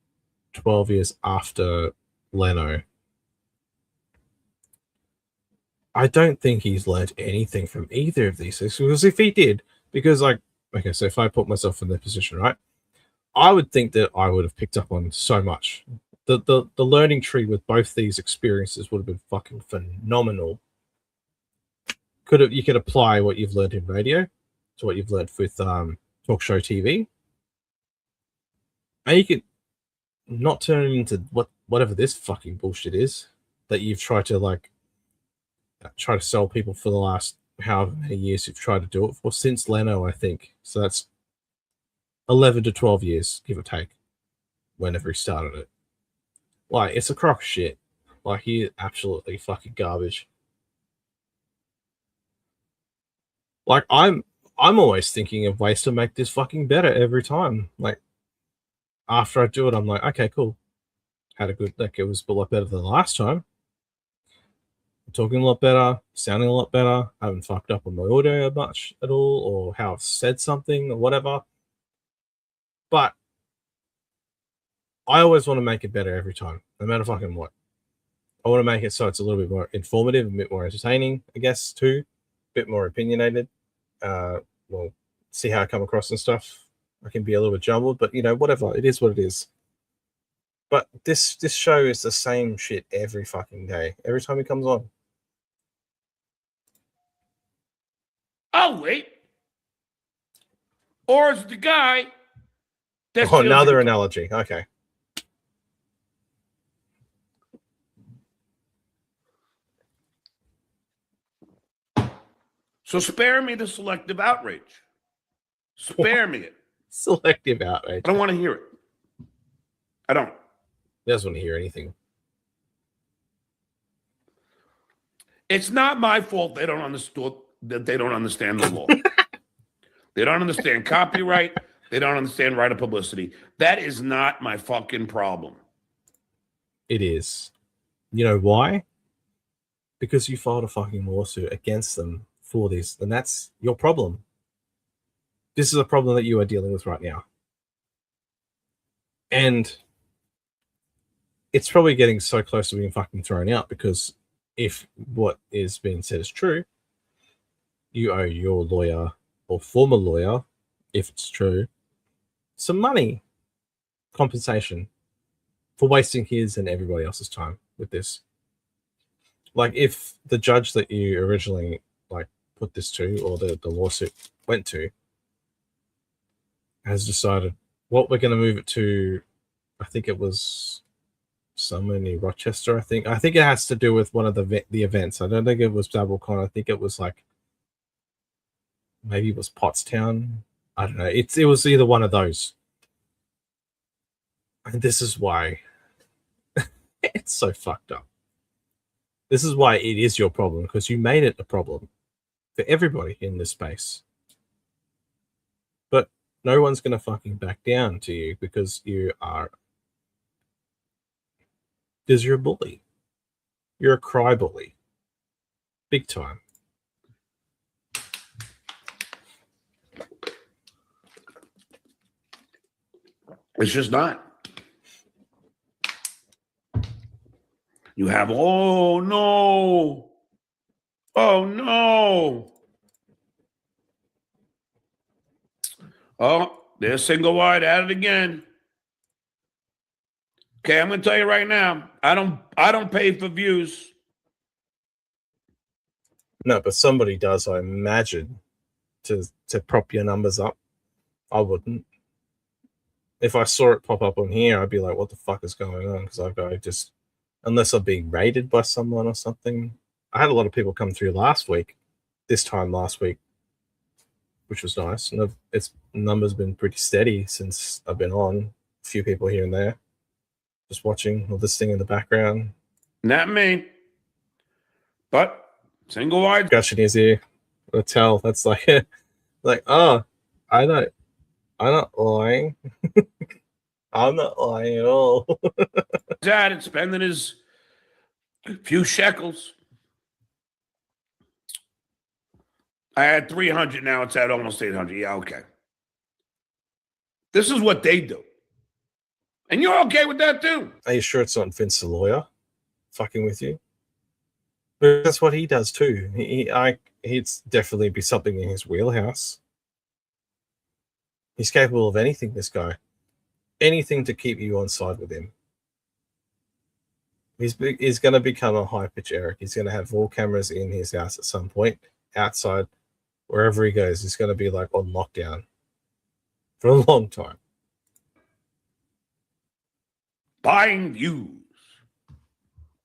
A: 12 years after Leno. I don't think he's learned anything from either of these things, because if he did, because like, okay, so if I put myself in their position, right, I would think that I would have picked up on so much. The learning tree with both these experiences would have been fucking phenomenal. You could apply what you've learned in radio to what you've learned with talk show TV, and you could not turn it into whatever this fucking bullshit is that you've tried to try to sell people for the last however many years you've tried to do it for, since Leno, I think. So that's 11 to 12 years, give or take, whenever he started it. Like, it's a crock of shit. Like, he's absolutely fucking garbage. Like, I'm always thinking of ways to make this fucking better every time. Like, after I do it, I'm like, okay, cool. It was a lot better than the last time. I'm talking a lot better, sounding a lot better. I haven't fucked up on my audio much at all, or how I've said something or whatever. But I always want to make it better every time, no matter fucking what. I want to make it so it's a little bit more informative, a bit more entertaining, I guess, too. A bit more opinionated. Well, see how I come across and stuff. I can be a little bit jumbled, but, whatever. It is what it is. But this show is the same shit every fucking day. Every time he comes on.
J: Oh, wait. Or is the guy that's
A: another analogy. Okay.
J: So spare me the selective outrage. Spare me it.
A: Selective outrage.
J: I don't want to hear it. I don't.
A: He doesn't want to hear anything.
J: It's not my fault they don't understand the law. They don't understand copyright. They don't understand right of publicity. That is not my fucking problem.
A: It is. You know why? Because you filed a fucking lawsuit against them for this, and that's your problem. This is a problem that you are dealing with right now. And it's probably getting so close to being fucking thrown out, because if what is being said is true, you owe your lawyer or former lawyer, if it's true, some money, compensation for wasting his and everybody else's time with this. Like, if the judge that you originally put this to, or the lawsuit went to, has decided, we're going to move it to, I think it was somewhere near Rochester. I think it has to do with one of the events. I don't think it was DoubleCon. I think it was maybe it was Pottstown. I don't know. It was either one of those. And this is why it's so fucked up. This is why it is your problem, because you made it a problem for everybody in this space. But no one's going to fucking back down to you, because you're a bully. You're a cry bully. Big time.
J: It's just not. You have, oh no. Oh no. Oh, There's single wide at it again. Okay, I'm gonna tell you right now. I don't pay for views.
A: No, but somebody does, I imagine, to prop your numbers up. I wouldn't. If I saw it pop up on here, I'd be like, what the fuck is going on? Because I just, unless I'm being raided by someone or something. I had a lot of people come through this time last week, which was nice. And its numbers been pretty steady since I've been on. A few people here and there, just watching or this thing in the background.
J: Not me. But single wide.
A: Scratching his ear. I tell that's like, oh, I'm not lying. I'm not lying at all.
J: At it, spending his few shekels. I had 300. Now it's at almost 800. Yeah, okay. This is what they do. And you're okay with that too.
A: Are you sure it's not Vince the lawyer fucking with you? But that's what he does too. He'd definitely be something in his wheelhouse. He's capable of anything, this guy. Anything to keep you on side with him. He's going to become a high-pitch Eric. He's going to have all cameras in his house at some point, outside, wherever he goes. He's going to be like on lockdown for a long time.
J: Buying views.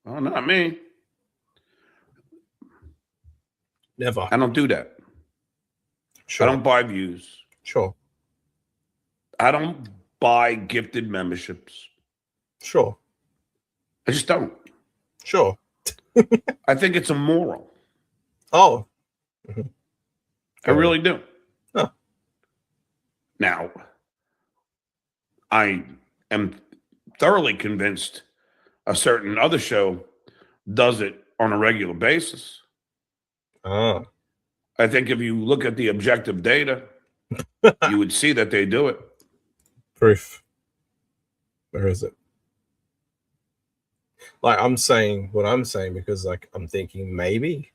J: Oh, not me.
A: Never.
J: I don't do that.
A: Sure.
J: I don't buy views.
A: Sure.
J: I don't buy gifted memberships.
A: Sure.
J: I just don't.
A: Sure.
J: I think it's immoral.
A: Oh.
J: Mm-hmm. I really do.
A: Huh.
J: Now, I am thoroughly convinced a certain other show does it on a regular basis.
A: Oh.
J: I think if you look at the objective data, you would see that they do it.
A: Proof. Where is it? Like, I'm saying what I'm saying because, like, I'm thinking maybe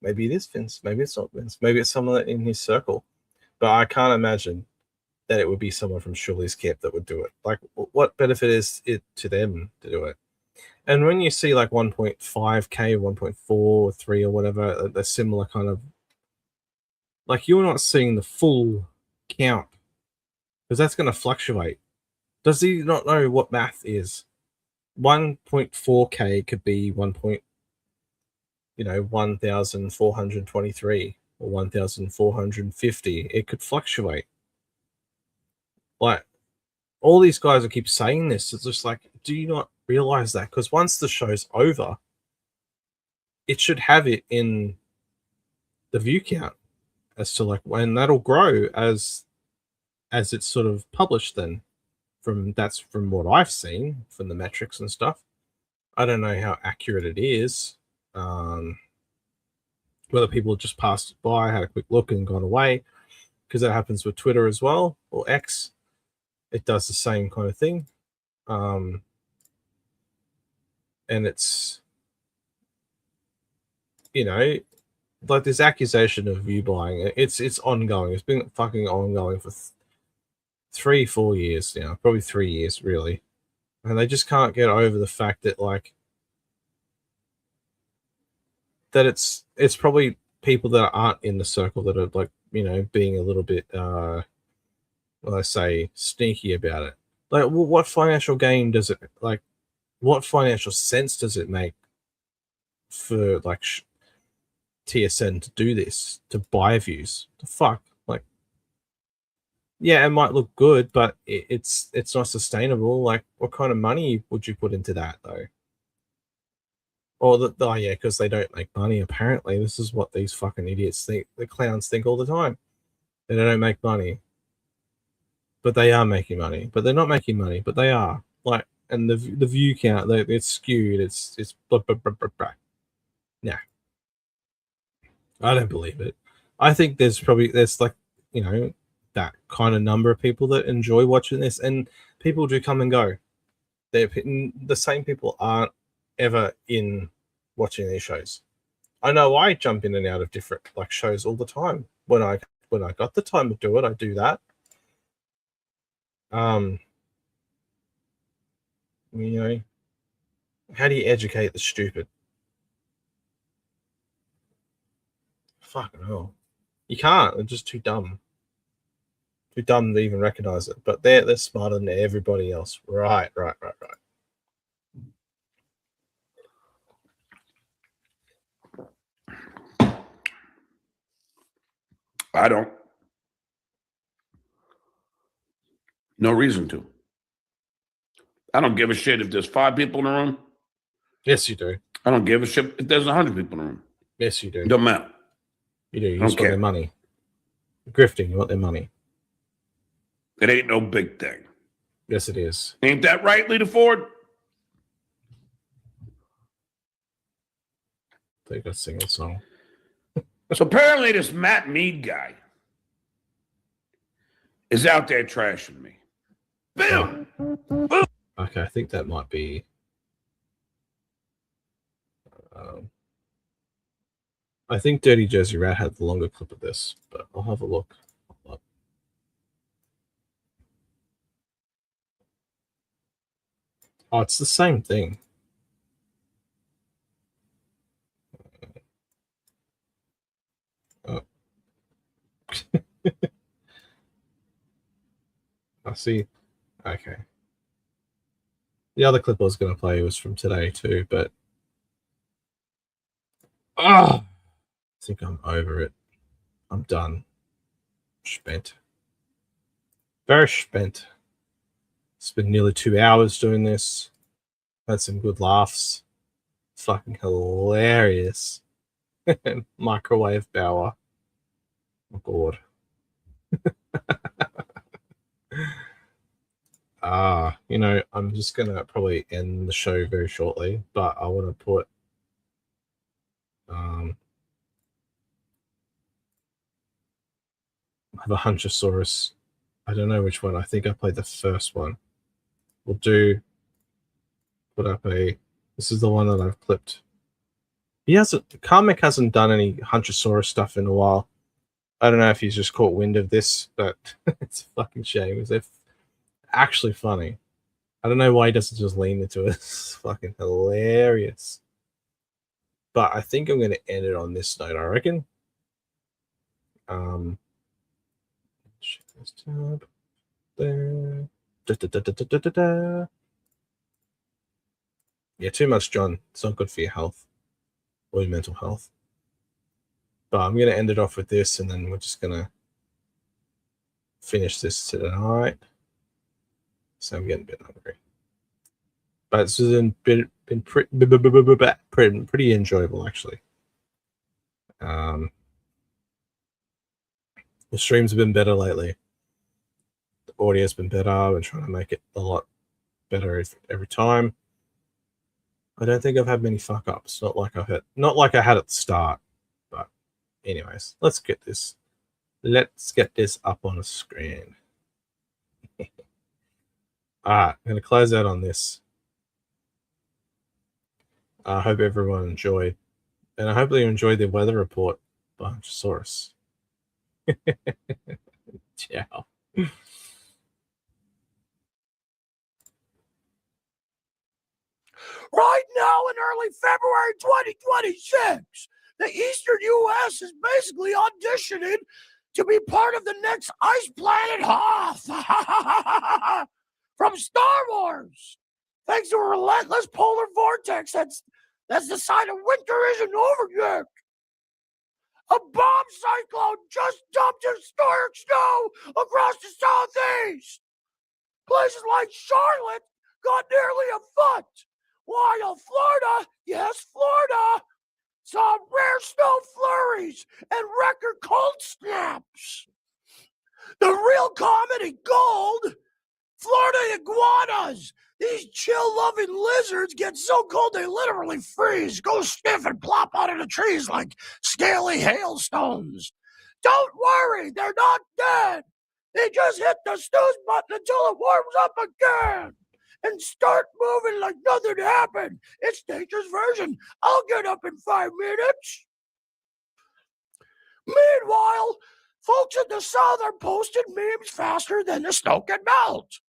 A: it is Vince. Maybe it's not Vince. Maybe it's someone in his circle. But I can't imagine that it would be someone from Shirley's camp that would do it. Like, what benefit is it to them to do it? And when you see like 1.5K, 1.4, 3 or whatever, a similar kind of, like, you're not seeing the full count because that's going to fluctuate. Does he not know what math is? 1.4K could be 1,423 or 1,450. It could fluctuate. Like, all these guys will keep saying this. It's just like, do you not realize that? Because once the show's over, it should have it in the view count as to like when that'll grow as it's sort of published. Then that's from what I've seen from the metrics and stuff. I don't know how accurate it is. Whether people just passed it by, had a quick look and gone away, because that happens with Twitter as well, or X. It does the same kind of thing. And it's, like this accusation of view buying, it's ongoing. It's been fucking ongoing for 3-4 years now, probably 3 years really. And they just can't get over the fact that like, that it's probably people that aren't in the circle that are like, being a little bit, I say, sneaky about it. Like, well, what financial gain does it, like, what financial sense does it make for like TSN to do this, to buy views? The fuck, like, yeah, it might look good, but it's not sustainable. Like, what kind of money would you put into that though? Or yeah, because they don't make money. Apparently, this is what these fucking idiots think. The clowns think all the time. They don't make money, but they are making money. But they're not making money, but they are. Like, and the view count, it's skewed. It's blah, blah, blah, blah, blah. Nah, I don't believe it. I think there's like, that kind of number of people that enjoy watching this, and people do come and go. The same people aren't ever in watching these shows. I know I jump in and out of different like shows all the time. When I got the time to do it, I do that. You know, how do you educate the stupid? Fucking hell. You can't. They're just too dumb. Too dumb to even recognize it. But they're smarter than everybody else. Right.
J: I don't. No reason to. I don't give a shit if there's 5 people in the room.
A: Yes, you do.
J: I don't give a shit if there's 100 people in the room.
A: Yes, you do.
J: Don't matter.
A: You do. You just want their money. Grifting, you want their money.
J: It ain't no big thing.
A: Yes, it is.
J: Ain't that right, Lita Ford?
A: They got to sing a song.
J: So apparently this Matt Mead guy is out there trashing me. Boom!
A: Oh. Okay, I think that might be... I think Dirty Jersey Rat had the longer clip of this, but I'll have a look. Oh, it's the same thing. Oh. I see. Okay. The other clip I was going to play was from today too, but I think I'm over it. I'm done. Spent. Very spent. It's been nearly 2 hours doing this. Had some good laughs. Fucking hilarious. Microwave Bauer. Oh, God. You know, I'm just going to probably end the show very shortly, but I want to put I have a Hunchosaurus. I don't know which one. I think I played the first one. We'll put up this is the one that I've clipped. Karmic hasn't done any Hunchosaurus stuff in a while. I don't know if he's just caught wind of this, but it's a fucking shame because they're actually funny. I don't know why he doesn't just lean into it. It's fucking hilarious. But I think I'm going to end it on this note, I reckon. Check this tab. There. Yeah, too much John. It's not good for your health or your mental health. But I'm going to end it off with this, and then we're just going to finish this tonight. So I'm getting a bit hungry. But it's been pretty enjoyable, actually. The streams have been better lately. The audio's been better. I've been trying to make it a lot better every time. I don't think I've had many fuck ups. Not like I had at the start. But anyways, let's get this up on the screen. Alright, I'm gonna close out on this. I hope everyone enjoyed. And I hope you enjoyed the weather report by Hunchosaurus. Ciao.
H: Right now in early February 2026, the Eastern U.S. is basically auditioning to be part of the next ice planet Hoth from Star Wars. Thanks to a relentless polar vortex that's the sign of winter isn't over yet. A bomb cyclone just dumped historic snow across the southeast. Places like Charlotte got nearly a foot, while Florida, yes, Florida, saw rare snow flurries and record cold snaps. The real comedy gold, Florida iguanas. These chill-loving lizards get so cold they literally freeze, go stiff, and plop out of the trees like scaly hailstones. Don't worry, they're not dead. They just hit the snooze button until it warms up again and start moving like nothing happened. It's nature's version. I'll get up in 5 minutes. Meanwhile, Folks in the South are posting memes faster than the snow can melt.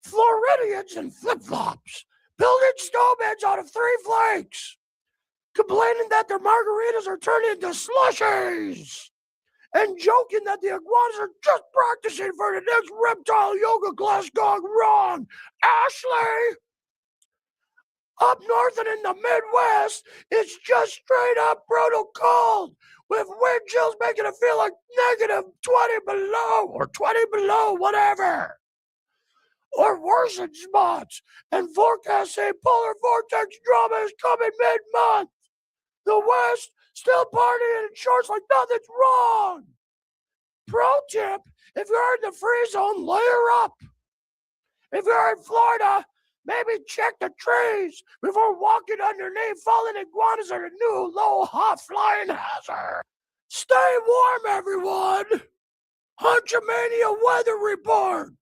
H: Floridians in flip-flops, building snowbeds out of 3 flakes, complaining that their margaritas are turning into slushies, and joking that the iguanas are just practicing for the next reptile yoga class gone wrong. Ashley! Up north and in the Midwest, it's just straight up brutal cold, with wind chills making it feel like negative 20 below, or 20 below, whatever. Or worse in spots, and forecasts say polar vortex drama is coming mid-month. The West still partying in shorts like nothing's wrong. Pro tip, if you're in the free zone, layer up. If you're in Florida, maybe check the trees before walking underneath. Fallen iguanas are the new low hot flying hazard. Stay warm, everyone. Hunchomania Weather Report.